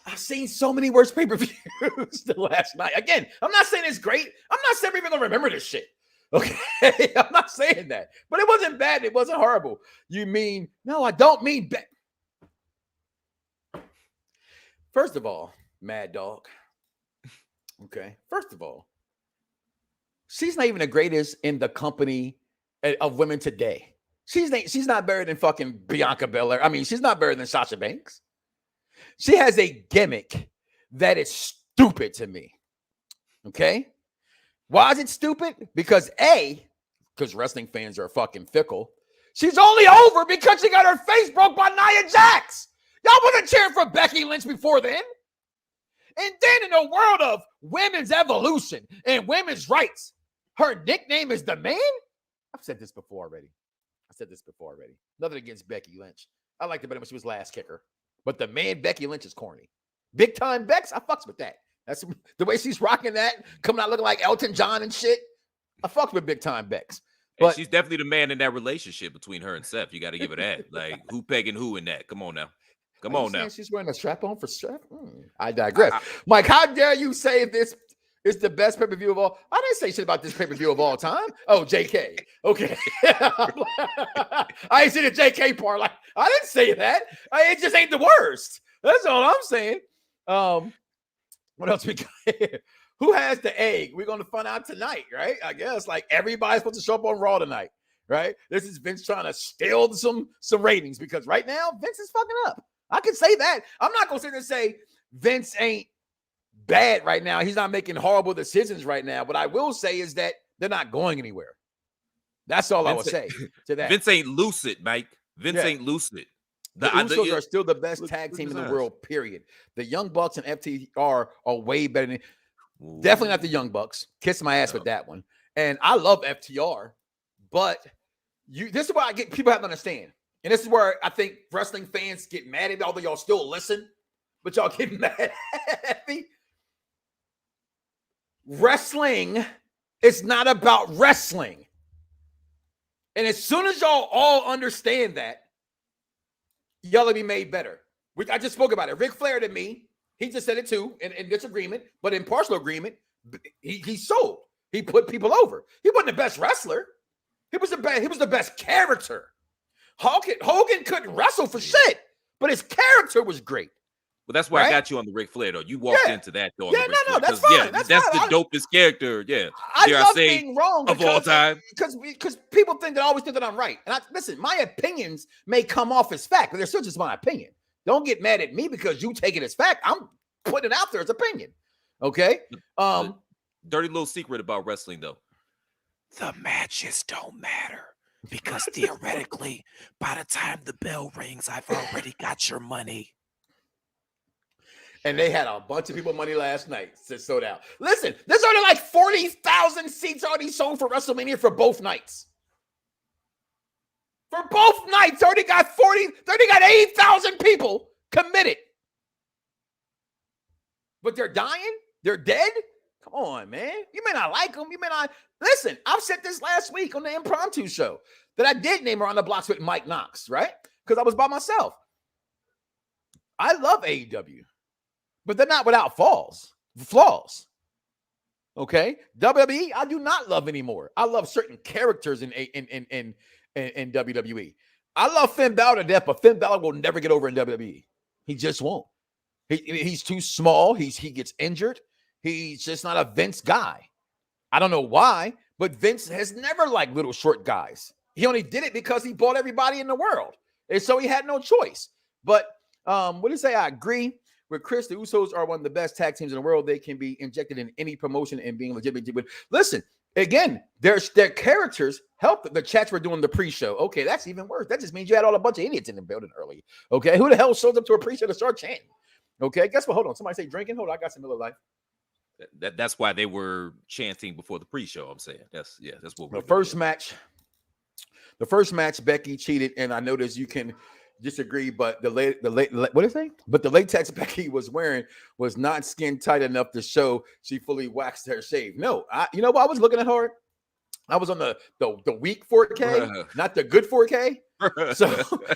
I've seen so many worse pay-per-views the last night. Again, I'm not saying it's great. I'm not saying we're even gonna remember this shit. Okay, I'm not saying that. But it wasn't bad. It wasn't horrible. You mean, no, I don't mean bad. First of all, Mad Dog. Okay, first of all, she's not even the greatest in the company of women today. She's not better than fucking Bianca Belair. I mean, she's not better than Sasha Banks. She has a gimmick that is stupid to me. Okay? Why is it stupid? Because wrestling fans are fucking fickle. She's only over because she got her face broke by Nia Jax. Y'all wasn't cheering for Becky Lynch before then. And then in the world of women's evolution and women's rights, her nickname is the Man? I've said this before already. Nothing against Becky Lynch. I liked it better when she was last kicker. But the Man Becky Lynch is corny. Big time Bex, I fucks with that. That's the way she's rocking that, coming out looking like Elton John and shit. I fucks with big time Bex. But and she's definitely the man in that relationship between her and Seth. You got to give her that. Like, who pegging who in that? Come on now. Come on now. She's wearing a strap on for strap. I digress. Mike, how dare you say this is the best pay-per-view of all? I didn't say shit about this pay-per-view of all time. Oh, JK. Okay. I ain't see the JK part. Like, I didn't say that. It just ain't the worst. That's all I'm saying. What else we got here? Who has the egg? We're going to find out tonight, right? I guess like everybody's supposed to show up on Raw tonight, right? This is Vince trying to steal some ratings because right now Vince is fucking up. I can say that. I'm not going to sit there and say Vince ain't bad right now. He's not making horrible decisions right now. What I will say is that they're not going anywhere. That's all I will say to that. Vince ain't lucid, Mike. Vince ain't lucid. The Usos are still the best tag team in the world, period. The Young Bucks and FTR are way better than definitely not the Young Bucks. Kiss my ass with that one. And I love FTR, but this is why I get people have to understand. And this is where I think wrestling fans get mad at me, although y'all still listen, but y'all get mad at me. Wrestling is not about wrestling. And as soon as y'all all understand that, y'all will be made better. I just spoke about it. Ric Flair to me, he just said it too, in disagreement, but in partial agreement, he sold. He put people over. He wasn't the best wrestler. He was the best character. Hogan couldn't wrestle for shit, but his character was great. But that's why I got you on the Ric Flair, though. You walked into that, though. Yeah, no, that's fine. Yeah, that's the dopest character. Yeah, I love being wrong of all time because people always think that I'm right. And listen, my opinions may come off as fact, but they're still just my opinion. Don't get mad at me because you take it as fact. I'm putting it out there as opinion. Okay. Dirty little secret about wrestling, though. The matches don't matter because theoretically, by the time the bell rings, I've already got your money. And they had a bunch of people money last night to sold out. Listen, there's already like 40,000 seats already sold for WrestleMania for both nights. For both nights, already got 80,000 people committed. But they're dying? They're dead? Come on, man. You may not like them. You may not. Listen, I've said this last week on the impromptu show that I did name her on the Bloxxx with Mike Knoxxx, right? Because I was by myself. I love AEW. But they're not without flaws. Okay? WWE, I do not love anymore. I love certain characters in WWE. I love Finn Balor to death, but Finn Balor will never get over in WWE. He just won't. He's too small. He gets injured. He's just not a Vince guy. I don't know why, but Vince has never liked little short guys. He only did it because he bought everybody in the world. And so he had no choice. But what do you say? I agree with Chris. The Usos are one of the best tag teams in the world. They can be injected in any promotion and being legitimate. Listen, again, their characters help. The chats were doing the pre-show. Okay, that's even worse. That just means you had all a bunch of idiots in the building early. Okay, who the hell shows up to a pre-show to start chanting? Okay, guess what? Hold on. Somebody say drinking. Hold on, I got some Miller Lite. That's why they were chanting before the pre-show. I'm saying that's what the first match. The first match, Becky cheated, and I noticed you can disagree, but the what is it? But the latex Becky was wearing was not skin tight enough to show she fully waxed her shave. No, you know what? I was looking at her. I was on the weak 4K, not the good 4K. So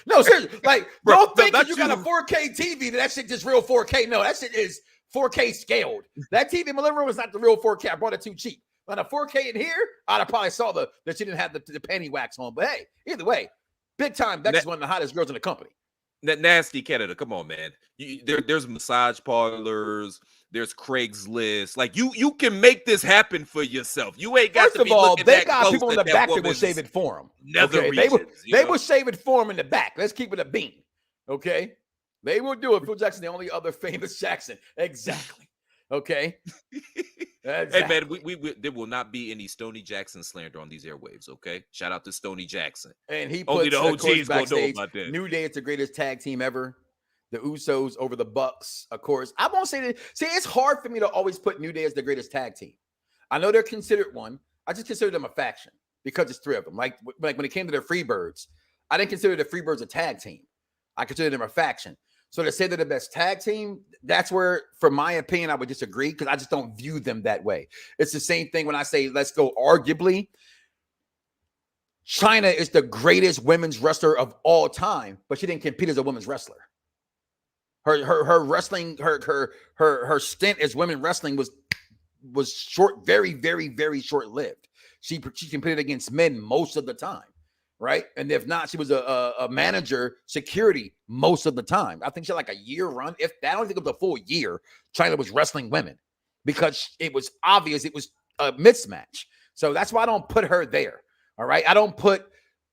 no, seriously, like don't think that you got a 4K TV that shit just real 4K. No, that shit is 4K scaled. That TV in my living room was not the real 4K. I bought it too cheap. On a 4K in here, I'd have probably saw that she didn't have the panty wax on. But hey, either way, big time. Becky's one of the hottest girls in the company. That nasty Canada. Come on, man. There's massage parlors. There's Craigslist. Like you can make this happen for yourself. You ain't got First to be of all, looking they that got close people in the back that will save it for them. Okay? They will save it for them in the back. Let's keep it a bean. Okay, they will do it. Phil Jackson, the only other famous Jackson. Exactly. Okay. Exactly. Hey man, we there will not be any Stoney Jackson slander on these airwaves. Okay, shout out to Stoney Jackson. And he only puts, the OGs gonna know backstage, about that. New Day, it's the greatest tag team ever. The Usos over the Bucks, of course. I won't say that. See, it's hard for me to always put New Day as the greatest tag team. I know they're considered one. I just consider them a faction because it's three of them. Like when it came to the Freebirds, I didn't consider the Freebirds a tag team. I consider them a faction. So to say they're the best tag team, that's where, for my opinion, I would disagree because I just don't view them that way. It's the same thing when I say, let's go arguably. Chyna is the greatest women's wrestler of all time, but she didn't compete as a women's wrestler. Her wrestling, her stint as women wrestling was short, very, very, very short-lived. She competed against men most of the time. Right. And if not, she was a manager security most of the time. I think she had like a year run. If that, I don't think it was a full year. Chyna was wrestling women because it was obvious it was a mismatch. So that's why I don't put her there. All right. I don't put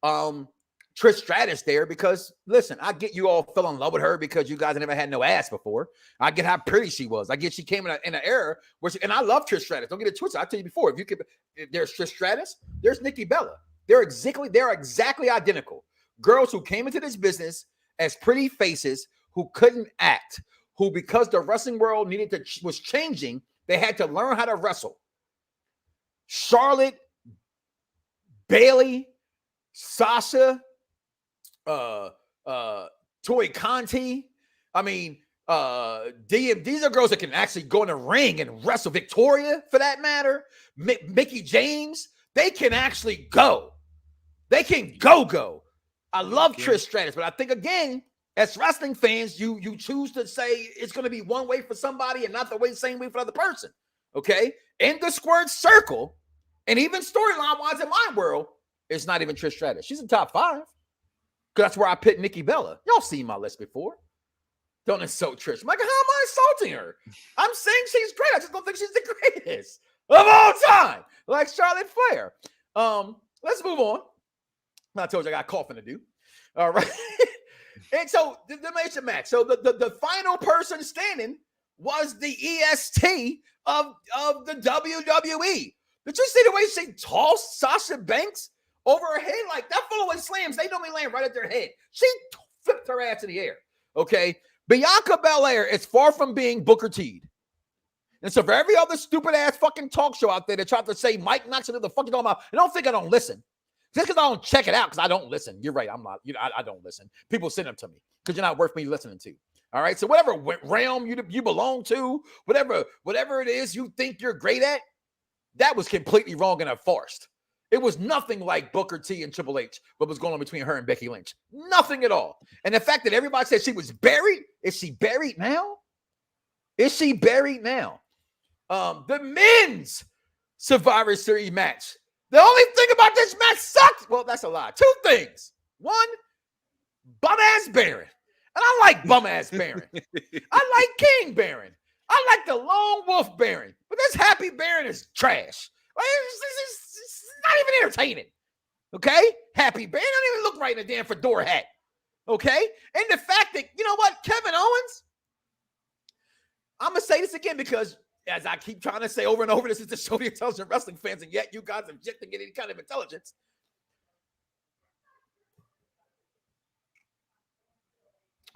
Trish Stratus there because, listen, I get you all fell in love with her because you guys never had no ass before. I get how pretty she was. I get she came in an era where and I love Trish Stratus. Don't get it twisted. I tell you before, if there's Trish Stratus, there's Nikki Bella. They're exactly identical. Girls who came into this business as pretty faces, who couldn't act, who, because the wrestling world was changing, they had to learn how to wrestle. Charlotte, Bailey, Sasha, Toy Conti. I mean, these are girls that can actually go in the ring and wrestle. Victoria, for that matter, Mickey James, they can actually go. They can go. I love Trish Stratus, but I think again, as wrestling fans, you choose to say it's going to be one way for somebody and not the same way for the other person. Okay, in the squared circle, and even storyline wise in my world, it's not even Trish Stratus. She's in top 5 because that's where I put Nikki Bella. Y'all seen my list before. Don't insult Trish. I'm like, how am I insulting her? I'm saying she's great. I just don't think she's the greatest of all time, like Charlotte Flair. Let's move on. I told you I got coughing to do. All right. And so the elimination match. So the final person standing was the EST of the WWE. Did you see the way she tossed Sasha Banks over her head? Like that following slams, they normally land right at their head. She flipped her ass in the air. Okay. Bianca Belair is far from being Booker T'd. And so for every other stupid ass fucking talk show out there that tried to say Mike Knoxxx and the fuck you talking about, and don't think I don't listen. Just because I don't check it out, because I don't listen. You're right. I'm not. I don't listen. People send them to me because you're not worth me listening to. All right. So whatever realm you belong to, whatever it is you think you're great at, that was completely wrong and a farce. It was nothing like Booker T and Triple H, what was going on between her and Becky Lynch. Nothing at all. And the fact that everybody said she was buried, is she buried now? Is she buried now? The men's Survivor Series match. The only thing about this match sucks. Well, that's a lie. 2 things. 1, bum-ass Baron. And I like bum-ass Baron. I like King Baron. I like the Lone Wolf Baron. But this Happy Baron is trash. It's not even entertaining. Okay? Happy Baron don't even look right in a damn fedora hat. Okay? And the fact that, you know what, Kevin Owens, I'm going to say this again because as I keep trying to say over and over, this is to show the intelligent wrestling fans, and yet you guys have yet to get any kind of intelligence.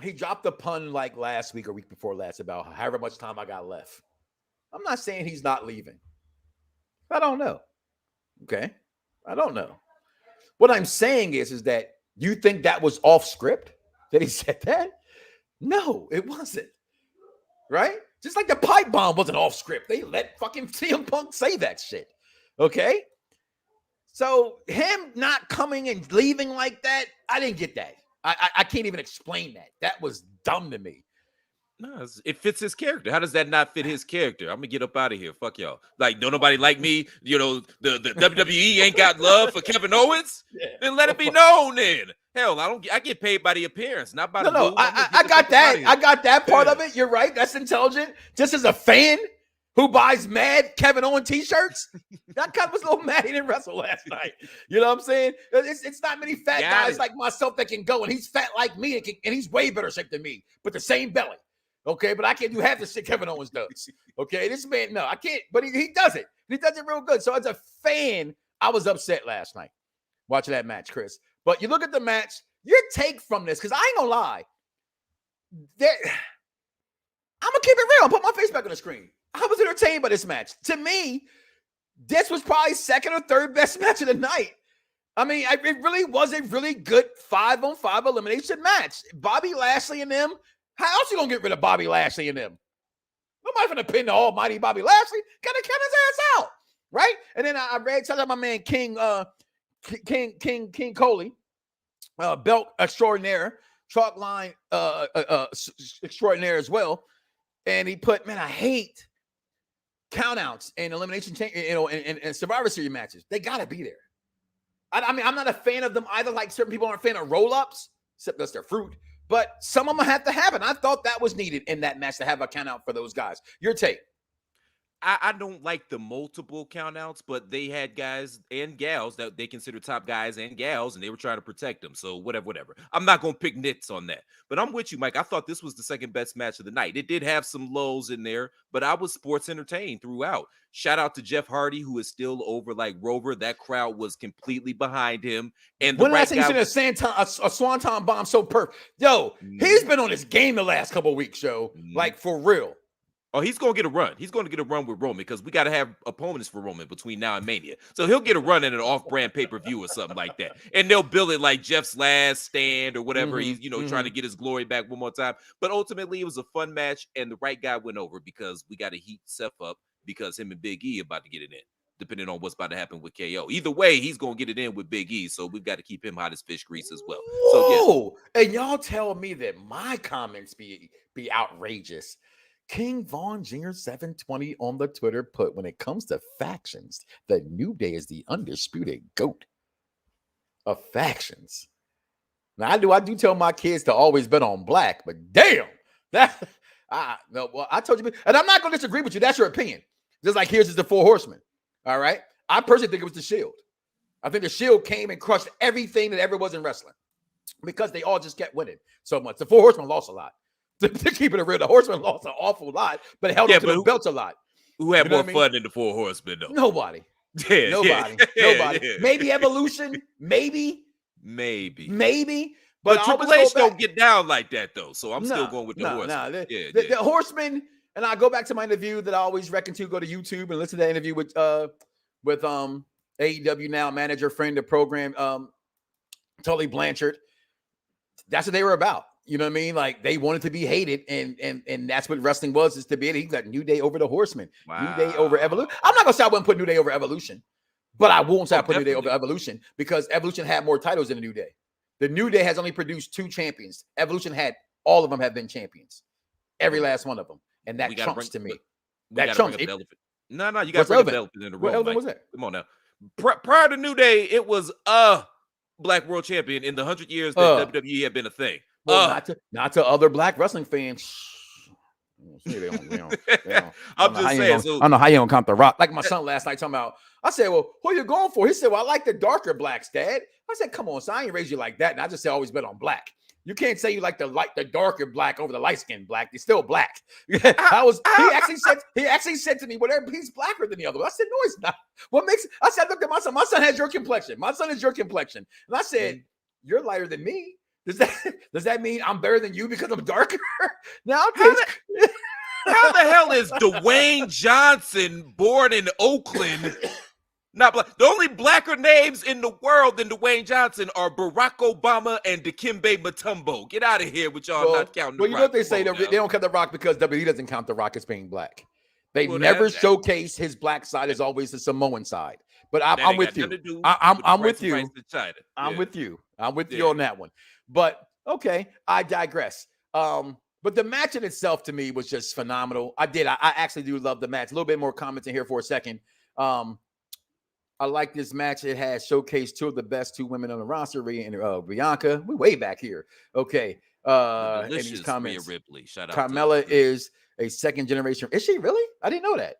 He dropped a pun like last week or week before last about however much time I got left. I'm not saying he's not leaving. I don't know. Okay? I don't know. What I'm saying is that you think that was off script that he said that? No, it wasn't. Right? Just like the pipe bomb wasn't off script. They let fucking CM Punk say that shit. Okay? So him not coming and leaving like that, I didn't get that. I can't even explain that. That was dumb to me. No, it fits his character. How does that not fit his character? I'm gonna get up out of here. Fuck y'all. Like, don't nobody like me. You know, the WWE ain't got love for Kevin Owens. Yeah. Then let it be known. Then hell, I get paid by the appearance, not by the move. I got that. I got that part of it. You're right. That's intelligent. Just as a fan who buys mad Kevin Owens t-shirts, that kind of was a little mad he didn't wrestle last night. You know what I'm saying? It's not many fat guys like myself that can go, and he's fat like me, and he's way better shape than me, but the same belly. Okay, but I can't do half the shit Kevin Owens does. Okay, this man, no, I can't, but he does it. He does it real good. So as a fan, I was upset last night watching that match, Chris. But you look at the match, your take from this, because I ain't gonna lie. I'm gonna keep it real. I'll put my face back on the screen. I was entertained by this match. To me, this was probably second or third best match of the night. I mean, it really was a really good 5-on-5 elimination match. Bobby Lashley and them. How else you gonna get rid of Bobby Lashley and them? Nobody gonna pin the almighty Bobby Lashley. Gotta cut his ass out, right? And then I read, shout out my man King Coley, belt extraordinaire, chalk line extraordinaire as well. And he put, man, I hate countouts and elimination, and Survivor Series matches. They gotta be there. I mean, I'm not a fan of them either. Like certain people aren't a fan of roll-ups, except that's their fruit. But some of them have to happen. I thought that was needed in that match to have a count out for those guys. Your take? I don't like the multiple countouts, but they had guys and gals that they consider top guys and gals, and they were trying to protect them. So whatever. I'm not going to pick nits on that. But I'm with you, Mike. I thought this was the second best match of the night. It did have some lows in there, but I was sports entertained throughout. Shout out to Jeff Hardy, who is still over like Rover. That crowd was completely behind him. And when last time you seen a swanton bomb so perfect? Yo, he's been on his game the last couple of weeks, yo. Like for real. Oh, he's going to get a run. He's going to get a run with Roman because we got to have opponents for Roman between now and Mania. So he'll get a run in an off-brand pay-per-view or something like that. And they'll bill it like Jeff's last stand or whatever. He's, trying to get his glory back one more time. But ultimately, it was a fun match, and the right guy went over because we got to heat Seth up because him and Big E about to get it in. depending on what's about to happen with KO. Either way, he's gonna get it in with Big E, so we've got to keep him hot as fish grease as well. Whoa! So and y'all tell me that my comments be outrageous. King Von Jr. 720 on the Twitter put, when it comes to factions, the New Day is the undisputed GOAT of factions. Now I do tell my kids to always bet on black, but damn, I told you, and I'm not gonna disagree with you. That's your opinion. Just like here's the Four Horsemen. All right. I personally think it was the Shield. I think the Shield came and crushed everything that ever was in wrestling because they all just kept winning so much. The Four Horsemen lost a lot. To keep it real, the Horsemen lost an awful lot, but held on to the belts a lot. Who had more fun than the Four Horsemen, though? Nobody. Yeah, nobody. Yeah. Maybe Evolution. Maybe. But Triple H don't get down like that, though. So I'm still going with the Horsemen. The Horsemen, and I go back to my interview that I always reckon to go to YouTube and listen to that interview with AEW now manager, friend of the program, Tully Blanchard. That's what they were about. You know what I mean? Like they wanted to be hated, and that's what wrestling was, is to be hated. He got New Day over the Horsemen, New Day over Evolution. I'm not gonna say I wouldn't put New Day over Evolution, but I won't say I put New Day over Evolution because Evolution had more titles than the New Day. The New Day has only produced 2 champions. Evolution had all of them have been champions, every last one of them, and that trumps to me. That trumps. No, you got to bring the elephant in the room. What elephant was that? Come on now. Prior to New Day, it was a Black World Champion in the 100 years that WWE had been a thing. Well, not to other black wrestling fans. They don't. I'm just saying. I don't know how you don't count The Rock. Like my son last night talking about. I said, "Well, who are you going for?" He said, "Well, I like the darker blacks, Dad." I said, "Come on, son, I ain't raised you like that." And I just say always bet on black. You can't say you like the darker black over the light skinned black. They're still black. He actually said to me, "Whatever, he's blacker than the other." I said, "No, he's not." What makes? I said, "Look at my son. My son has your complexion. My son is your complexion." And I said, "You're lighter than me. Does that mean I'm better than you because I'm darker?" Now, how the hell is Dwayne Johnson born in Oakland? Not black. The only blacker names in the world than Dwayne Johnson are Barack Obama and Dikembe Mutombo. Get out of here with y'all not counting. Well, you know what they say? They don't count The Rock because WWE doesn't count The Rock as being black. They never showcase his black side. Is always the Samoan side. But I'm with you. I'm with you. I'm with you. I'm with you on that one. But okay, I digress. But the match in itself to me was just phenomenal. I actually do love the match. A little bit more comments in here for a second. I like this match. It has showcased 2 of the best 2 women on the roster, Rhea and Bianca. We're way back here. Okay. In these comments, Rhea Ripley. Shout out. Carmella is a second generation. Is she really? I didn't know that.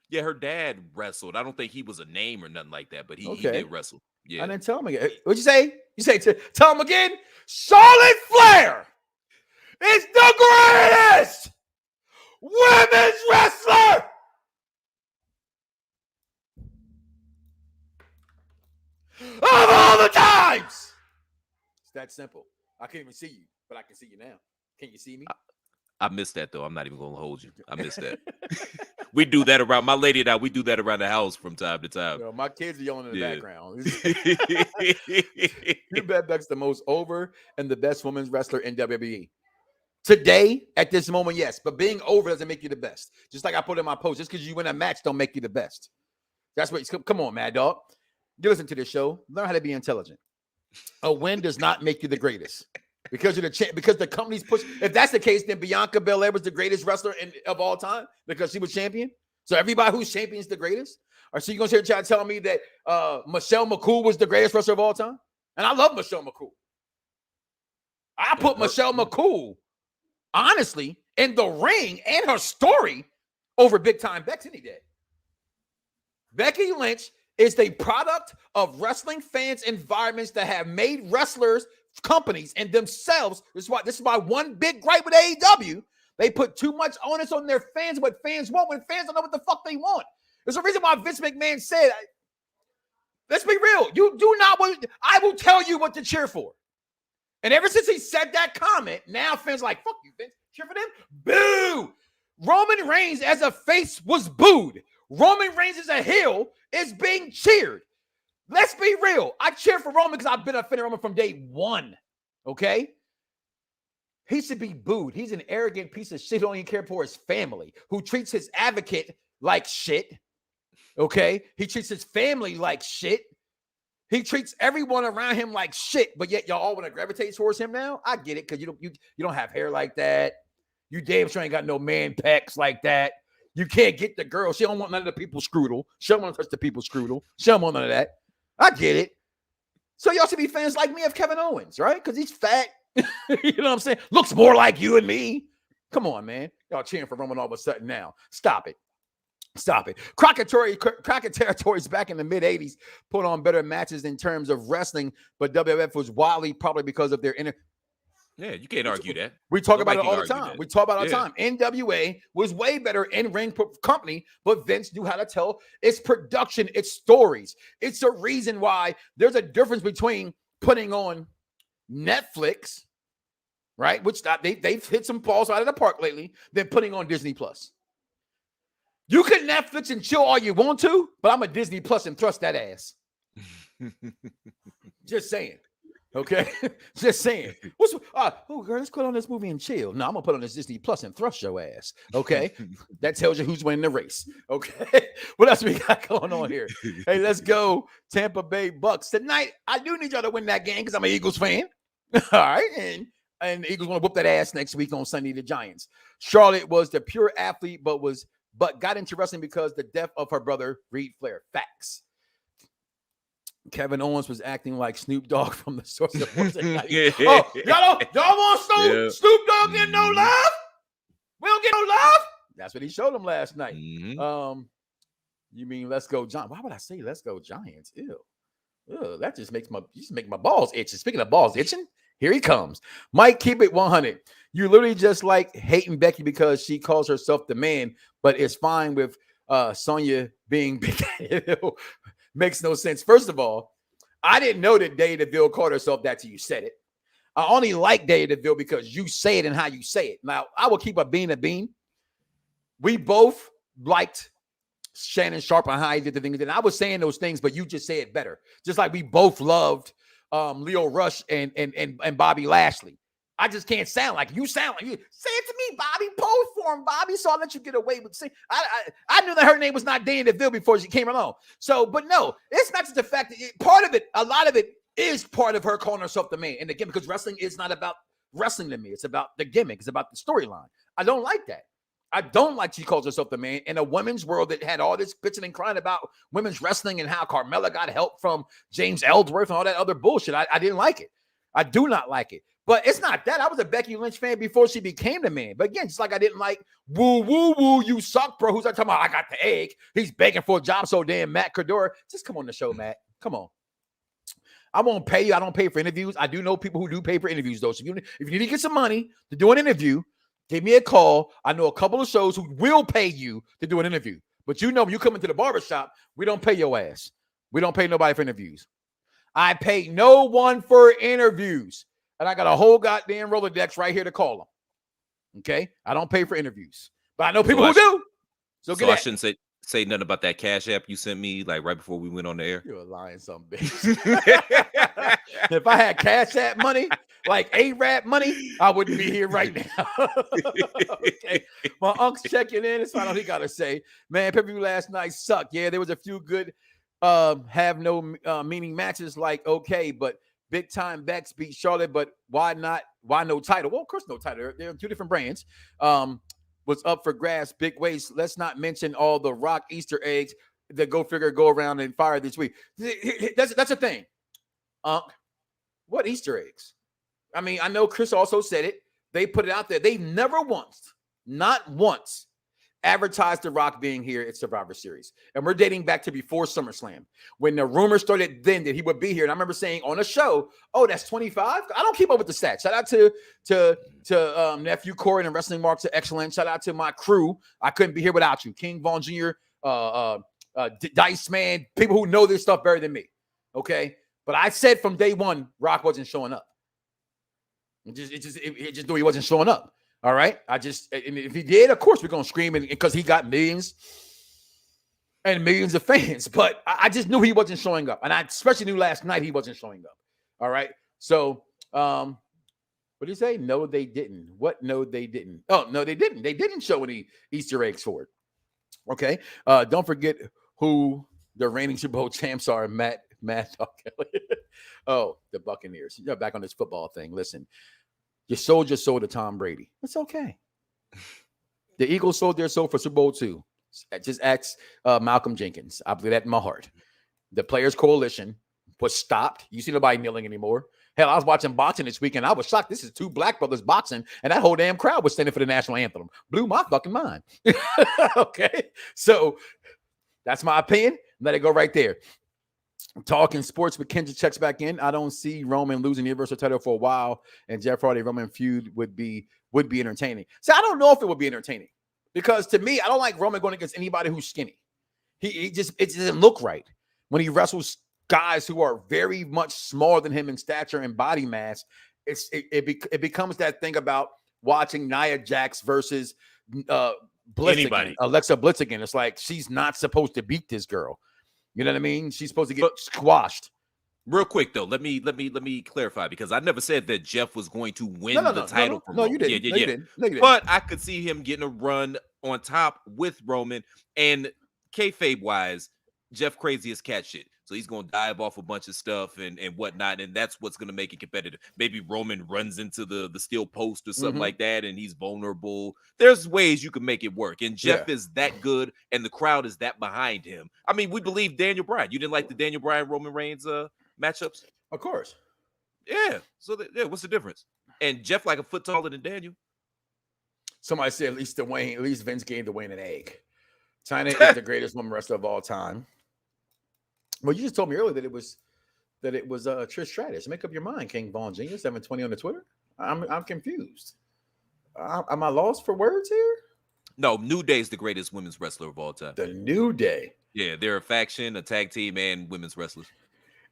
Yeah, her dad wrestled. I don't think he was a name or nothing like that, but he did wrestle. Yeah. I didn't tell him again. What'd you say? You say tell him again? Charlotte Flair is the greatest women's wrestler of all the times. It's that simple. I can't even see you, but I can see you now. Can you see me? I missed that, though. I'm not even going to hold you. I missed that. We do that around, my lady and I, we do that around the house from time to time. Yo, my kids are yelling in the background. Drew Bedbuck's the most over and the best women's wrestler in WWE. Today, at this moment, yes. But being over doesn't make you the best. Just like I put in my post, just because you win a match don't make you the best. That's what, come on, Mad Dog. You listen to this show. Learn how to be intelligent. A win does not make you the greatest. Because you're because the company's push. If that's the case, then Bianca Belair was the greatest wrestler of all time because she was champion. So everybody who's champion is the greatest. Or so you gonna try to tell me that Michelle McCool was the greatest wrestler of all time? And I love Michelle McCool. I put Michelle McCool, honestly, in the ring and her story over big time Becky any day. Becky Lynch is the product of wrestling fans' environments that have made wrestlers, companies, and themselves. This is why one big gripe with AEW, they put too much onus on their fans, what fans want, when fans don't know what the fuck they want. There's a reason why Vince McMahon said, let's be real, you do not want, I will tell you what to cheer for. And ever since he said that comment, now fans are like, fuck you, Vince, cheer for them? Boo! Roman Reigns as a face was booed. Roman Reigns as a heel is being cheered. Let's be real. I cheer for Roman because I've been a fan of Roman from day one. Okay? He should be booed. He's an arrogant piece of shit who don't even care for his family, who treats his advocate like shit. Okay, he treats his family like shit. He treats everyone around him like shit, but yet y'all all want to gravitate towards him now. I get it, because you don't have hair like that. You damn sure ain't got no man pecs like that. You can't get the girl. She don't want none of the people's scroodle. She don't want to touch the people's scroodle. She don't want none of that. I get it. So y'all should be fans like me of Kevin Owens, right? Because he's fat. You know what I'm saying? Looks more like you and me. Come on, man. Y'all cheering for Roman all of a sudden now. Stop it. Stop it. Crockett Territories back in the mid-'80s put on better matches in terms of wrestling, but WWF was wildly probably because of their inner. Yeah, you can't argue that. We talk about it all the time. We talk about it all the time. NWA was way better in-ring company, but Vince knew how to tell its production, its stories. It's a reason why there's a difference between putting on Netflix, right, which they've hit some balls out of the park lately, than putting on Disney Plus. You can Netflix and chill all you want to, but I'm a Disney Plus and thrust that ass. Just saying. Okay? Just saying. Girl, let's put on this movie and chill. No, I'm going to put on this Disney Plus and thrust your ass. Okay? That tells you who's winning the race. Okay? What else we got going on here? Hey, let's go Tampa Bay Bucks. Tonight, I do need y'all to win that game because I'm an Eagles fan. All right? And the Eagles want to whoop that ass next week on Sunday, the Giants. Charlotte was the pure athlete, but got into wrestling because the death of her brother, Reed Flair. Facts. Kevin Owens was acting like Snoop Dogg from the source of Oh, y'all want Snoop Dogg get no love? We don't get no love? That's what he showed them last night. Mm-hmm. You mean let's go Giants? Why would I say let's go Giants? Ew. That just makes my balls itch. Speaking of balls itching, here he comes. Mike, keep it 100. You literally just like hating Becky because she calls herself the man, but it's fine with Sonya being big. Makes no sense. First of all, I didn't know that Daya DeVille called herself that till you said it. I only like Daya DeVille because you say it and how you say it. Now, I will keep a bean. We both liked Shannon Sharp and how he did the things. And I was saying those things, but you just say it better. Just like we both loved Leo Rush and Bobby Lashley. I just can't sound like you sound like you. Say it to me, Bobby. Pose for him, Bobby. So I'll let you get away with saying. I knew that her name was not Daya DeVille before she came along. So, but no, it's not just the fact that part of it, a lot of it is part of her calling herself the man. And again, because wrestling is not about wrestling to me. It's about the gimmick. It's about the storyline. I don't like that. I don't like she calls herself the man in a women's world that had all this bitching and crying about women's wrestling and how Carmella got help from James Ellsworth and all that other bullshit. I didn't like it. I do not like it. But it's not that. I was a Becky Lynch fan before she became the man. But again, just like I didn't like woo, you suck, bro. Who's that talking about? I got the egg. He's begging for a job so damn Matt Cardora. Just come on the show, Matt. Come on. I won't pay you. I don't pay for interviews. I do know people who do pay for interviews, though. So if you need to get some money to do an interview, give me a call. I know a couple of shows who will pay you to do an interview. But you know, when you come into the barbershop, we don't pay your ass. We don't pay nobody for interviews. I pay no one for interviews. And I got a whole goddamn Rolodex right here to call them. Okay? I don't pay for interviews. But I know people who do. So I shouldn't say nothing about that Cash App you sent me like right before we went on the air. You're a lying son of a bitch. If I had Cash App money, like A-Rap money, I wouldn't be here right now. Okay. My uncle's checking in. That's what he got to say. Man, pay-per-view last night sucked. Yeah, there was a few good have no meaning matches like okay, but Big Time Bex beat Charlotte, but why not? Why no title? Well, of course, no title. They're two different brands. Was up for grabs, big waste. Let's not mention all the Rock Easter eggs that go around and fire this week. That's the thing. What Easter eggs? I mean, I know Chris also said it. They put it out there. They've never once, not once, advertised The Rock being here at Survivor Series. And we're dating back to before SummerSlam. When the rumor started then that he would be here. And I remember saying on a show, oh, that's 25? I don't keep up with the stats. Shout out to Nephew Corey and Wrestling Marks of Excellence. Shout out to my crew. I couldn't be here without you. King Von Jr., Dice Man, people who know this stuff better than me. Okay? But I said from day one, Rock wasn't showing up. It just knew he wasn't showing up. All right. And if he did, of course, we're going to scream because he got millions and millions of fans. But I just knew he wasn't showing up. And I especially knew last night he wasn't showing up. All right. So, what did he say? No, they didn't. What? No, they didn't. Oh, no, they didn't. They didn't show any Easter eggs for it. Okay. Don't forget who the reigning Super Bowl champs are. Matt Kelly. Oh, the Buccaneers. You're back on this football thing. Listen, you sold your soul to Tom Brady. It's okay. The Eagles sold their soul for Super Bowl II. Just ask Malcolm Jenkins. I believe that in my heart. The Players Coalition was stopped. You see nobody kneeling anymore. Hell, I was watching boxing this weekend. I was shocked. This is two black brothers boxing, and that whole damn crowd was standing for the national anthem. Blew my fucking mind. Okay, so that's my opinion. Let it go right there. Talking sports with Kendra checks back in. I don't see Roman losing the Universal title for a while, and Jeff Hardy Roman feud would be entertaining. So I don't know if it would be entertaining because to me, I don't like Roman going against anybody who's skinny. It doesn't look right when he wrestles guys who are very much smaller than him in stature and body mass. It becomes that thing about watching Nia Jax versus Bliss again, Alexa Bliss again. It's like she's not supposed to beat this girl. You know what I mean? She's supposed to get squashed. Real quick though, let me clarify because I never said that Jeff was going to win the title. No, you didn't. You didn't. But I could see him getting a run on top with Roman, and kayfabe wise, Jeff crazy as cat shit. So he's going to dive off a bunch of stuff and whatnot, and that's what's going to make it competitive. Maybe Roman runs into the steel post or something like that, and he's vulnerable. There's ways you can make it work, and Jeff is that good, and the crowd is that behind him. I mean, we believe Daniel Bryan. You didn't like the Daniel Bryan Roman Reigns matchups? Of course. Yeah. So what's the difference? And Jeff like a foot taller than Daniel. Somebody said at least Vince gave Dwayne an egg. Chyna is the greatest woman wrestler of all time. Well, you just told me earlier that it was Trish Stratus. Make up your mind, King Von Genius 720 on the Twitter. I'm confused. Am I lost for words here? No, New Day is the greatest women's wrestler of all time. The New Day. Yeah, they're a faction, a tag team, and women's wrestlers.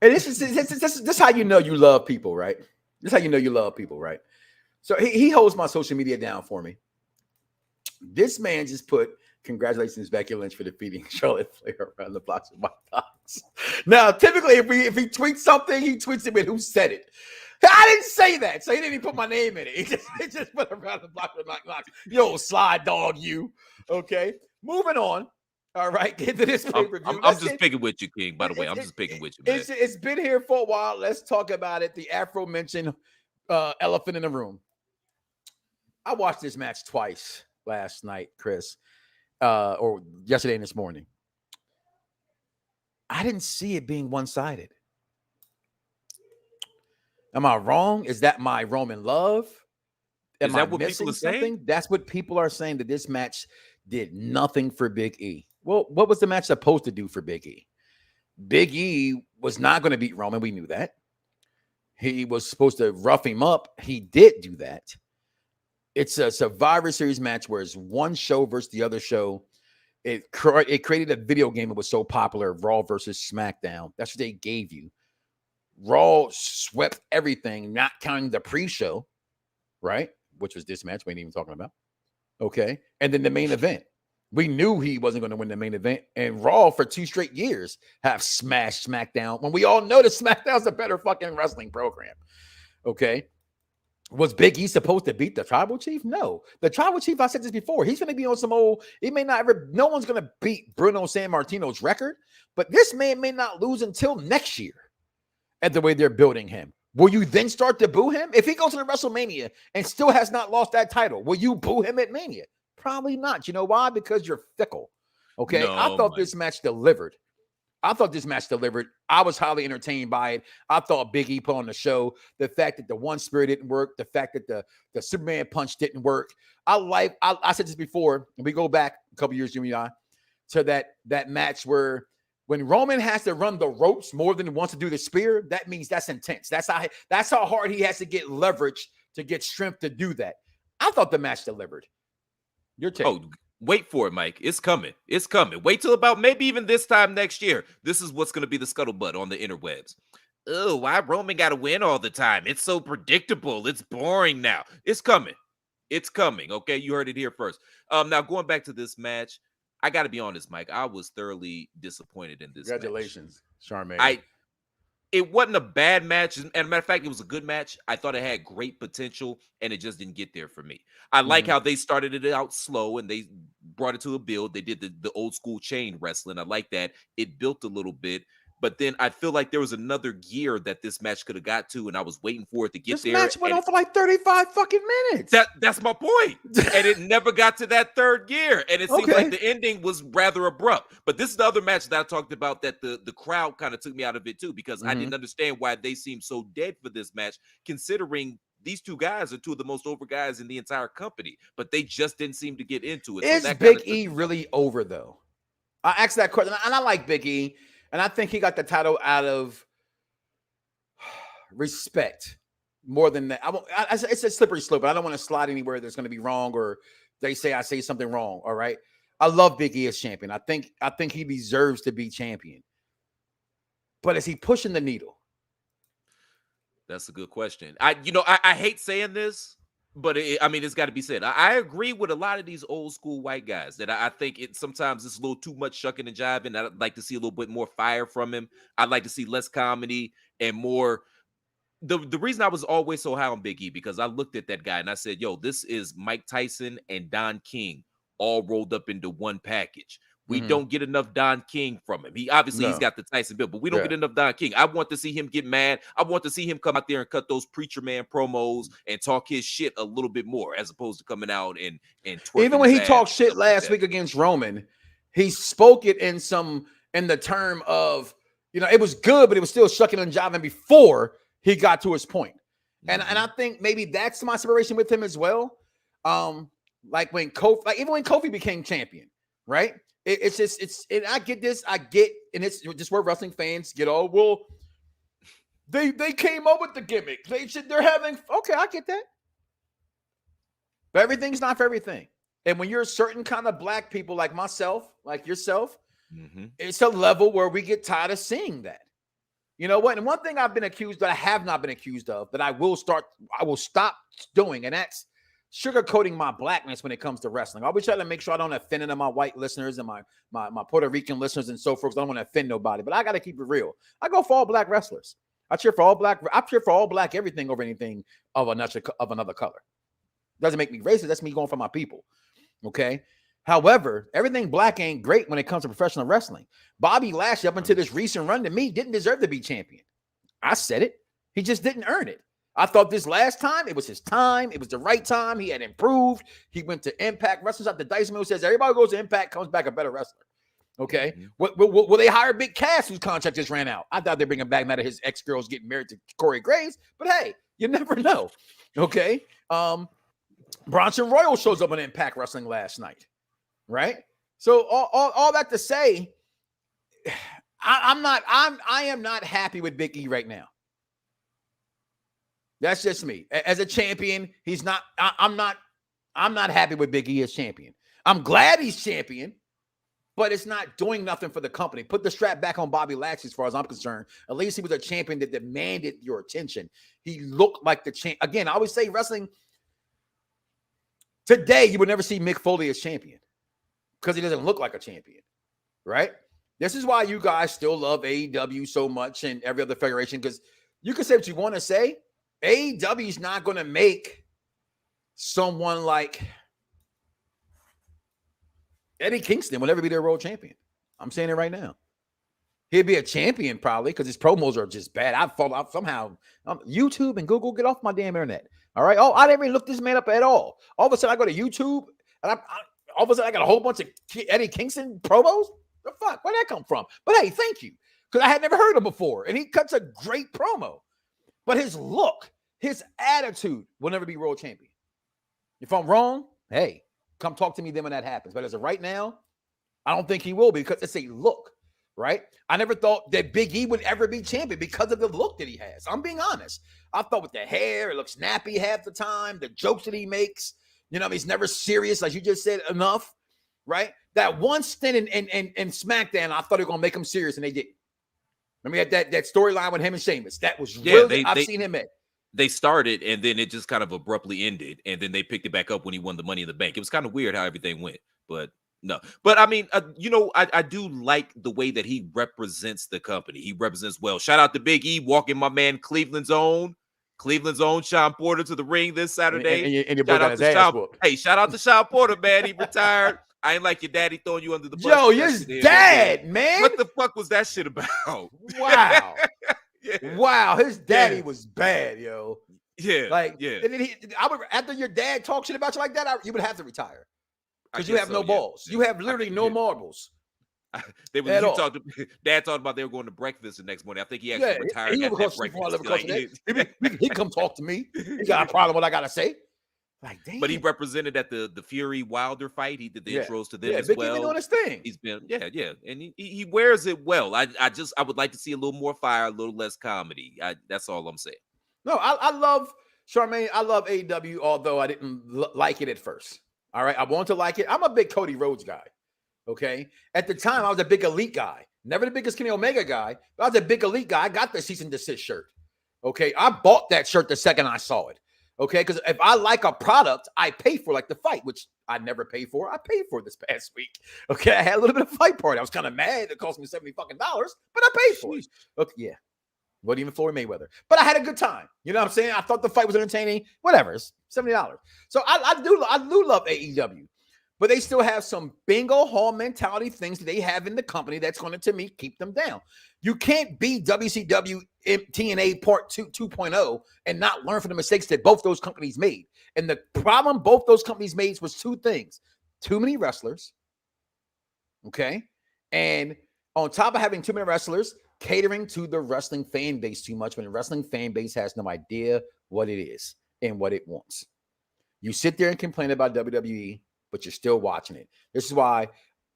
And this is how you know you love people, right? This is how you know you love people, right? So he holds my social media down for me. This man just put congratulations, Becky Lynch, for defeating Charlotte Flair around the blocks of my thoughts. Now, typically, if he tweets something, he tweets it with who said it. I didn't say that, so he didn't even put my name in it. He just put around the block with my thoughts. Yo, slide dog, you. Okay, moving on. All right, get to this pay-per-view. I'm just picking with you, King. By the way, I'm just picking with you, man. It's been here for a while. Let's talk about it. The aforementioned elephant in the room. I watched this match twice last night, Chris. Or yesterday and this morning. I didn't see it being one-sided. Am I wrong? Is that my Roman love? Am Is that I what missing people are saying? something? That's what people are saying, that this match did nothing for Big E. Well, what was the match supposed to do for Big E? Big E was not going to beat Roman. We knew that. He was supposed to rough him up. He did do that. It's a Survivor Series match where it's one show versus the other show. It created a video game that was so popular, Raw versus SmackDown. That's what they gave you. Raw swept everything, not counting the pre-show, right? Which was this match we ain't even talking about. Okay. And then the main event. We knew he wasn't going to win the main event. And Raw for 2 straight years have smashed SmackDown when we all know that SmackDown's a better fucking wrestling program. Okay. Was Big E supposed to beat the Tribal Chief? No. The Tribal Chief, I said this before, he's going to be on some old, he may not ever, no one's going to beat Bruno Sammartino's record, but this man may not lose until next year at the way they're building him. Will you then start to boo him? If he goes to the WrestleMania and still has not lost that title, will you boo him at Mania? Probably not. You know why? Because you're fickle. Okay. No, I thought this match delivered. I was highly entertained by it. I thought Big E put on the show. The fact that the one spirit didn't work, the fact that the Superman punch didn't work. I said this before, and we go back a couple years, Jimmy and I, to that match where when Roman has to run the ropes more than he wants to do the spear, that means that's intense. That's how hard he has to get leverage to get strength to do that. I thought the match delivered. Your take. Oh, wait for it, Mike. It's coming. It's coming. Wait till about maybe even this time next year. This is what's going to be the scuttlebutt on the interwebs. Oh, why Roman got to win all the time? It's so predictable. It's boring now. It's coming. It's coming. Okay, you heard it here first. Now going back to this match, I got to be honest, Mike. I was thoroughly disappointed in this. Congratulations, match. Charmaine. It wasn't a bad match. And a matter of fact, it was a good match. I thought it had great potential, and it just didn't get there for me. I like how they started it out slow, and they brought it to a build. They did the old school chain wrestling. I like that. It built a little bit. But then I feel like there was another gear that this match could have got to, and I was waiting for it to get This there. match went on for like 35 fucking minutes. That's my point. And it never got to that third gear. And it seems like the ending was rather abrupt. But this is the other match that I talked about that the crowd kind of took me out of it too, because I didn't understand why they seemed so dead for this match, considering these two guys are two of the most over guys in the entire company, but they just didn't seem to get into it. Is so Big E really over though? I asked that question, and I like Big E, and I think he got the title out of respect more than that. It's a slippery slope, but I don't want to slide anywhere that's going to be wrong, or they say I say something wrong. All right, I love Big E as champion. I think he deserves to be champion, but is he pushing the needle? That's a good question. I hate saying this, but it's got to be said. I agree with a lot of these old school white guys that I think sometimes it's a little too much shucking and jiving. I'd like to see a little bit more fire from him. I'd like to see less comedy and more. The reason I was always so high on Big E, because I looked at that guy and I said, yo, this is Mike Tyson and Don King all rolled up into one package. We don't get enough Don King from him. He's got the Tyson build, but we don't get enough Don King. I want to see him get mad. I want to see him come out there and cut those preacher man promos and talk his shit a little bit more, as opposed to coming out and even when he talked shit last week against Roman, he spoke it in the term of, it was good, but it was still shucking and jiving before he got to his point. And I think maybe that's my separation with him as well. Like when even when Kofi became champion, right? And I get this, and it's just where wrestling fans get all, well, they came up with the gimmick. I get that. But everything's not for everything. And when you're certain kind of black people like myself, like yourself, it's a level where we get tired of seeing that. You know what? And one thing I've been accused that I have not been accused of, that I will stop doing, and that's sugarcoating my blackness when it comes to wrestling. I always try to make sure I don't offend any of my white listeners and my Puerto Rican listeners and so forth. I don't want to offend nobody, but I got to keep it real. I go for all black wrestlers. I cheer for all black everything over anything of another color. Doesn't make me racist. That's me going for my people. Okay. However, everything black ain't great when it comes to professional wrestling. Bobby Lashley, up until this recent run to me, didn't deserve to be champion. I said it. He just didn't earn it. I thought this last time, it was his time. It was the right time. He had improved. He went to Impact. Wrestlers up the Dice Mill says everybody goes to Impact, comes back a better wrestler. Okay. Will they hire Big Cass, whose contract just ran out? I thought they'd bring him back now that his ex-girl's getting married to Corey Graves. But hey, you never know. Okay. Bronson Royal shows up on Impact Wrestling last night. Right? So all that to say, I am not happy with Big E right now. That's just me. As a champion, he's not. I'm not happy with Big E as champion. I'm glad he's champion, but it's not doing nothing for the company. Put the strap back on Bobby Lashley, as far as I'm concerned. At least he was a champion that demanded your attention. He looked like the champ. Again, I always say wrestling today, you would never see Mick Foley as champion because he doesn't look like a champion, right? This is why you guys still love AEW so much and every other federation, because you can say what you want to say. AEW is not going to make someone like Eddie Kingston will never be their world champion. I'm saying it right now. He'd be a champion probably because his promos are just bad. I've fallen out somehow. YouTube and Google, get off my damn internet. All right. Oh, I didn't even look this man up at all. All of a sudden I go to YouTube and all of a sudden I got a whole bunch of Eddie Kingston promos. The fuck? Where'd that come from? But hey, thank you. Because I had never heard him before. And he cuts a great promo. But his look, his attitude will never be world champion. If I'm wrong, hey, come talk to me then when that happens. But as of right now, I don't think he will be because it's a look, right? I never thought that Big E would ever be champion because of the look that he has. I'm being honest. I thought with the hair, it looks nappy half the time, the jokes that he makes, he's never serious, like you just said, enough, right? That one stint in SmackDown, I thought they were going to make him serious, and they didn't. Remember that storyline with him and Sheamus? That was really, I've seen him at. They started, and then it just kind of abruptly ended, and then they picked it back up when he won the Money in the Bank. It was kind of weird how everything went, but no. But I mean, I do like the way that he represents the company. He represents well. Shout out to Big E, walking my man Cleveland's own Sean Porter to the ring this Saturday. And your boy got his ass whooped. Hey, shout out to Sean Porter, man. He retired. I ain't like your daddy throwing you under the bus. Yo, his dad, man. What the fuck was that shit about? Wow. Yeah. Wow, his daddy was bad, yo. Yeah. Like, yeah. and then after your dad talk shit about you like that, you would have to retire. Because you have no balls. Yeah. You have literally no marbles. Dad talked about they were going to breakfast the next morning. I think he actually retired at that breakfast. He come talk to me. He got a problem with what I gotta say. Like, damn. But he represented at the Fury Wilder fight. He did the intros to them as Big well. Doing his thing. He's been, and he wears it well. I would like to see a little more fire, a little less comedy. That's all I'm saying. No, I love Charmaine. I love AEW, although I didn't like it at first. All right, I want to like it. I'm a big Cody Rhodes guy. Okay, at the time I was a big Elite guy, never the biggest Kenny Omega guy, but I was a big Elite guy. I got the cease and desist shirt. Okay, I bought that shirt the second I saw it. Okay, because if I like a product, I pay for, like the fight, which I never pay for. I paid for this past week. Okay, I had a little bit of fight party. I was kind of mad. It cost me $70 fucking dollars, but I paid for it. Okay, yeah, wasn't even Floyd Mayweather, but I had a good time. You know what I'm saying? I thought the fight was entertaining. Whatever, it's $70. So I do love AEW. But they still have some bingo hall mentality things that they have in the company that's going to me, keep them down. You can't be WCW TNA Part 2.0 and not learn from the mistakes that both those companies made. And the problem both those companies made was two things. Too many wrestlers, okay? And on top of having too many wrestlers, catering to the wrestling fan base too much when the wrestling fan base has no idea what it is and what it wants. You sit there and complain about WWE, but you're still watching it. This is why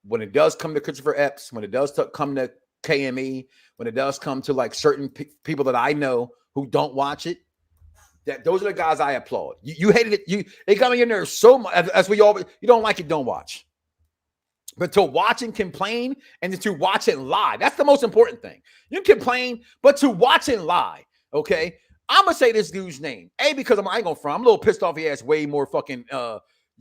when it does come to Christopher Epps, when it does come to KME, when it does come to like certain people that I know who don't watch it, that those are the guys I applaud. You hated it. They got on your nerves so much. As we always, you don't like it, don't watch. But to watch and complain and to watch it live, that's the most important thing. You can complain, but to watch it live, okay? I'm gonna say this dude's name. Because I ain't gonna front. I'm a little pissed off. He has way more fucking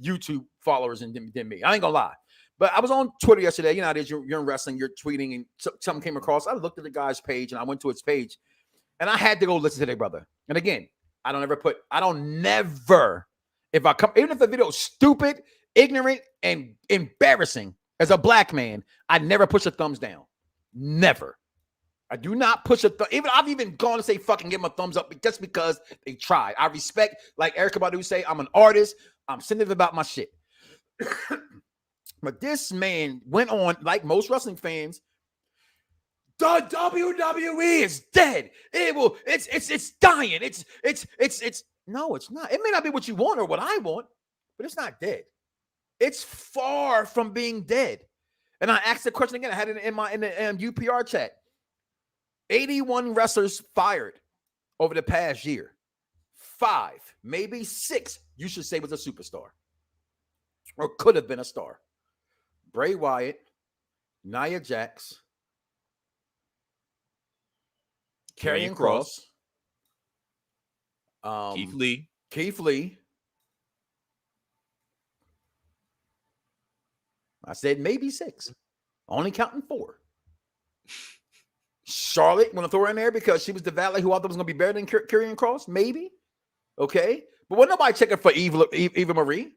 YouTube followers than me. I ain't gonna lie. But I was on Twitter yesterday. You know how it is. You're in wrestling, you're tweeting, and something came across. I looked at the guy's page and I went to his page, and I had to go listen to their brother. And again, I don't never, if I come, even if the video is stupid, ignorant, and embarrassing as a black man, I never push a thumbs down. Never. I do not push I've even gone to say fucking give them a thumbs up just because they tried. I respect, like Erykah Badu say, I'm an artist. I'm sensitive about my shit. But this man went on, like most wrestling fans, the WWE is dead. It's dying. No, it's not. It may not be what you want or what I want, but it's not dead. It's far from being dead. And I asked the question again. I had it in the UPR chat. 81 wrestlers fired over the past year. 5, maybe 6, you should say was a superstar or could have been a star. Bray Wyatt, Nia Jax, Karrion Kross, Keith Lee. I said maybe 6, only counting 4. Charlotte, want to throw her in there because she was the valet who I thought was going to be better than Karrion Kross, maybe. Okay, but wasn't nobody checking for Eva Marie?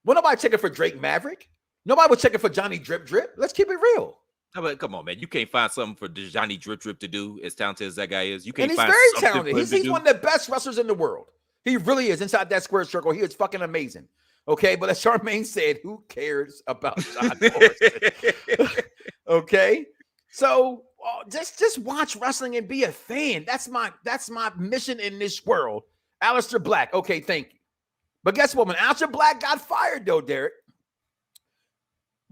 Wasn't nobody checking for Drake Maverick? Nobody was checking for Johnny Drip Drip. Let's keep it real. But come on, man. You can't find something for Johnny Drip Drip to do, as talented as that guy is. You can't and he's find very talented. He's one of the best wrestlers in the world. He really is. Inside that square circle, he is fucking amazing. Okay, but as Charmaine said, who cares about John Morrison? Okay, so just watch wrestling and be a fan. That's my mission in this world. Aleister Black. Okay, thank you. But guess what? When Aleister Black got fired, though, Derek,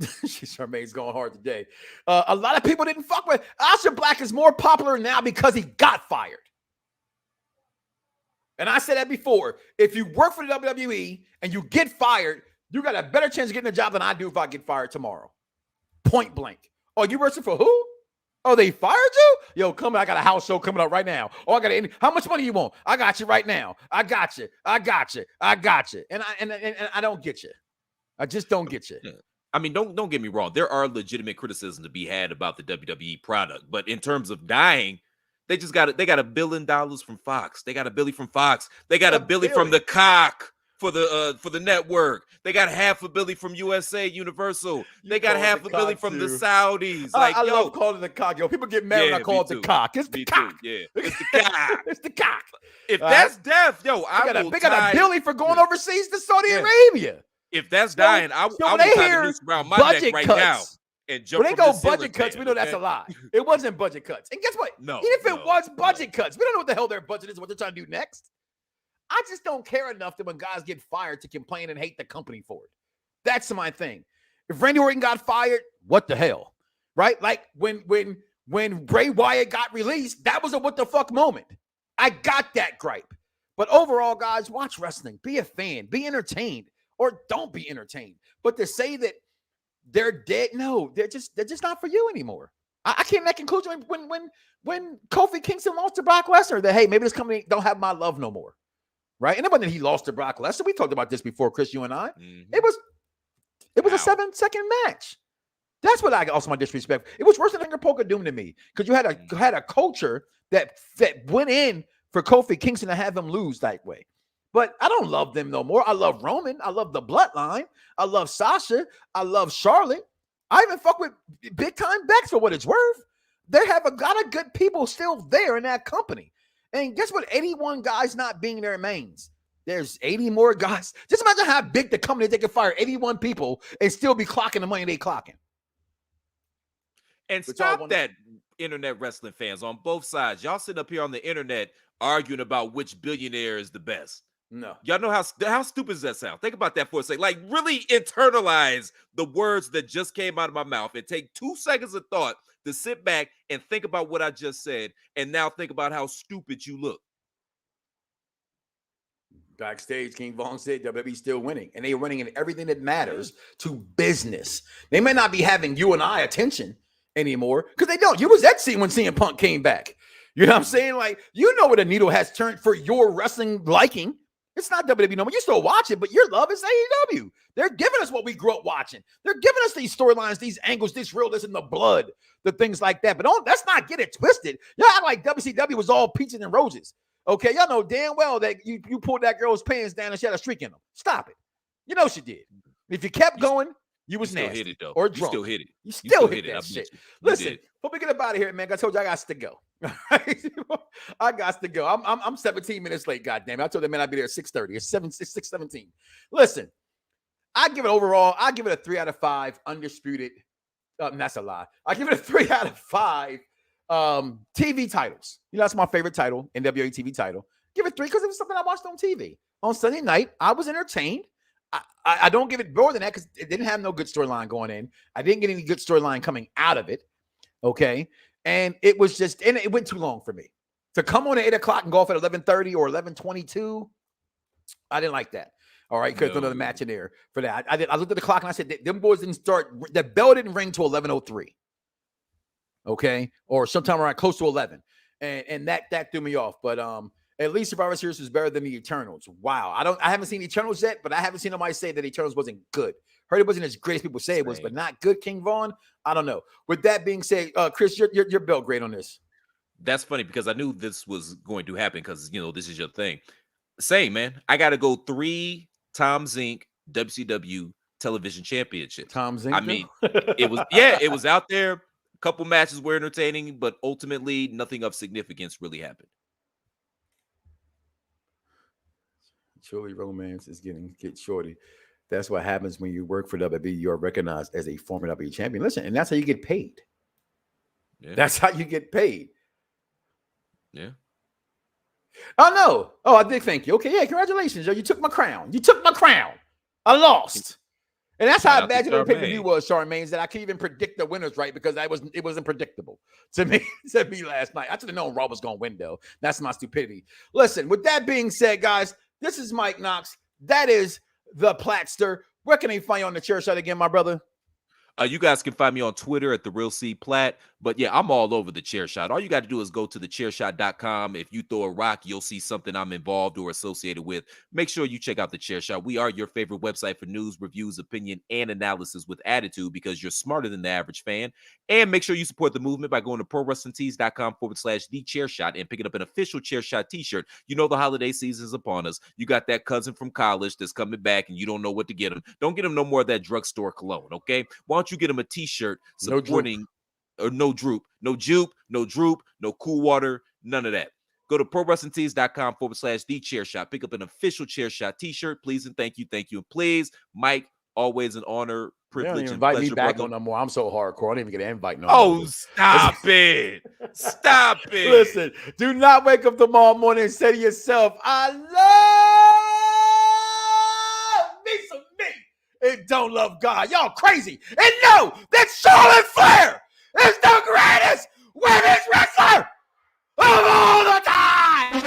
Charmaine's going hard today. A lot of people didn't fuck with Aleister Black. Is more popular now because he got fired. And I said that before. If you work for the WWE and you get fired, you got a better chance of getting a job than I do if I get fired tomorrow. Point blank. Oh, you working for who? Oh, they fired you? Yo, come on, I got a house show coming up right now. Oh, I got how much money you want? I got you right now. I got you. And I don't get you. I just don't get you. Yeah. I mean, don't get me wrong. There are legitimate criticisms to be had about the WWE product, but in terms of dying, they got $1 billion from Fox. They got a Billy from Fox. They got a Billy from the Cock for the network. They got half a billy from USA Universal. They got half a billy from the Saudis. Like, I love calling it the cock. Yo, people get mad when I call it the cock. It's the cock. Yeah, it's the cock. It's the cock. If that's death, yo, they got a billy for going overseas to Saudi Arabia. If that's dying, I will tie the noose around my neck right now and jump. When they go budget cuts, we know that's a lie. It wasn't budget cuts. And guess what? No. Even if it was budget cuts, we don't know what the hell their budget is, what they're trying to do next. I just don't care enough that when guys get fired to complain and hate the company for it. That's my thing. If Randy Orton got fired, what the hell? Right? Like when Bray Wyatt got released, that was a what the fuck moment. I got that gripe. But overall, guys, watch wrestling. Be a fan. Be entertained. Or don't be entertained. But to say that they're dead, no, they're just not for you anymore. I came to that conclusion when Kofi Kingston lost to Brock Lesnar that, hey, maybe this company don't have my love no more. Right? And it wasn't that he lost to Brock Lesnar. We talked about this before, Chris, you and I. Mm-hmm. It was a 7-second match. That's what I also my disrespect. It was worse than Finger Poker Doom to me because you had a culture that went in for Kofi Kingston to have him lose that way. But I don't love them no more. I love Roman. I love the Bloodline. I love Sasha. I love Charlotte. I even fuck with big time Bex for what it's worth. They have a lot of good people still there in that company. And guess what? 81 guys not being their mains. There's 80 more guys. Just imagine how big the company they could fire 81 people and still be clocking the money they clocking. And stop that, internet wrestling fans on both sides. Y'all sit up here on the internet arguing about which billionaire is the best. No. Y'all know how stupid does that sound? Think about that for a second. Like, really internalize the words that just came out of my mouth and take 2 seconds of thought to sit back and think about what I just said, and now think about how stupid you look. Backstage, King Von said WWE still winning, and they're winning in everything that matters to business. They may not be having you and I attention anymore because they don't. You was that scene when CM Punk came back. You know what I'm saying? Like, you know where the needle has turned for your wrestling liking. It's not WWE no more. You still watch it, but your love is AEW. They're giving us what we grew up watching. They're giving us these storylines, these angles, this realness in the blood, the things like that. But let's not get it twisted. Y'all act like WCW was all peaches and roses. Okay, y'all know damn well that you pulled that girl's pants down and she had a streak in them. Stop it. You know she did. If you kept going, you was nasty. Hit it, though. Or drunk. You still hit it. You still hit that shit. Listen, before we get up out of here, man, I told you I got to go. I got to go. I'm 17 minutes late, goddamn. I told that man I'd be there at 6:30. It's 6:17. Listen, I give it a 3 out of 5 undisputed. That's a lie. I give it a 3 out of 5 TV titles. You know, that's my favorite title, NWA TV title. Give it 3 because it was something I watched on TV. On Sunday night, I was entertained. I don't give it more than that because it didn't have no good storyline going in. I didn't get any good storyline coming out of it. Okay. And it was just, and it went too long for me. To come on at 8 o'clock and go off at 11:30 or 11:22, I didn't like that. All right. Because another match in there for that. I looked at the clock and I said, them boys didn't start, the bell didn't ring till 11:03. Okay. Or sometime around close to 11. And that threw me off. But at least Survivor Series was better than the Eternals. Wow. I haven't seen Eternals yet, but I haven't seen nobody say that Eternals wasn't good. Heard it wasn't as great as people say it was, but not good, King Vaughn. I don't know. With that being said, Chris, you're belt great on this. That's funny because I knew this was going to happen because, you know, this is your thing. Same, man. I got to go 3 Tom Zink WCW television championship. Tom Zink. I mean, it was out there. A couple matches were entertaining, but ultimately nothing of significance really happened. Surely romance is get shorty. That's what happens when you work for WWE. You're recognized as a former WWE champion. Listen, and that's how you get paid. Yeah. That's how you get paid. Yeah. Oh, no. Oh, I did thank you. Okay, yeah, congratulations. Yo, you took my crown. I lost. And that's how bad the pay-per-view was, Charmaine, that I can't even predict the winners right because it wasn't predictable to me last night. I should have known Raw was going to win, though. That's my stupidity. Listen, with that being said, guys, this is Mike Knoxxx. That is the Platster. Where can they find you on the chair shot again, my brother? You guys can find me on Twitter at The Real C Platt. But yeah, I'm all over the Chair Shot. All you got to do is go to thechairshot.com. If you throw a rock, you'll see something I'm involved or associated with. Make sure you check out the Chair Shot. We are your favorite website for news, reviews, opinion, and analysis with attitude because you're smarter than the average fan. And make sure you support the movement by going to prowrestlingtees.com/thechairshot and picking up an official Chair Shot t-shirt. You know the holiday season is upon us. You got that cousin from college that's coming back and you don't know what to get him. Don't get him no more of that drugstore cologne, okay? Why don't you get him a t-shirt supporting... no droop, no jupe, no droop, no cool water, none of that. Go to prowrestlingtees.com/thechairshot. Pick up an official Chair Shot t-shirt, please and thank you, and please, Mike. Always an honor, privilege, and invite pleasure. Me back brother. on no more. I'm so hardcore. I didn't even get an invite no more. Oh, stop it! Stop it! Listen, do not wake up tomorrow morning and say to yourself, "I love me some me," and don't love God. Y'all crazy. And know that Charlotte Flair is the greatest women's wrestler of all the time.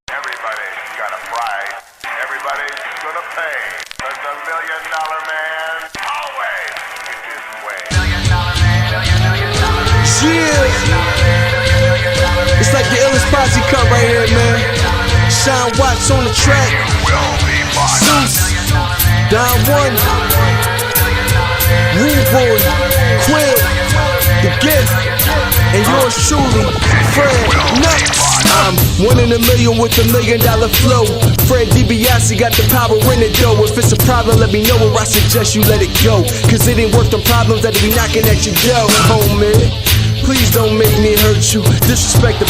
Everybody's got a price. Everybody's gonna pay. But the $1 million man always gets his way. $1 million man. Yeah. It's like the illest posse cut right here, man. Sean Watts on the track. Zeus, Don One, Rude Boy, Quill, The Gift, and yours truly, Fred Knoxxx. I'm 1 in a million with $1 million flow. Fred DiBiase got the power in it though. If it's a problem, let me know, or I suggest you let it go. Cause it ain't worth the problems that'll be knocking at your door, homie. Please don't make me hurt you. Disrespect the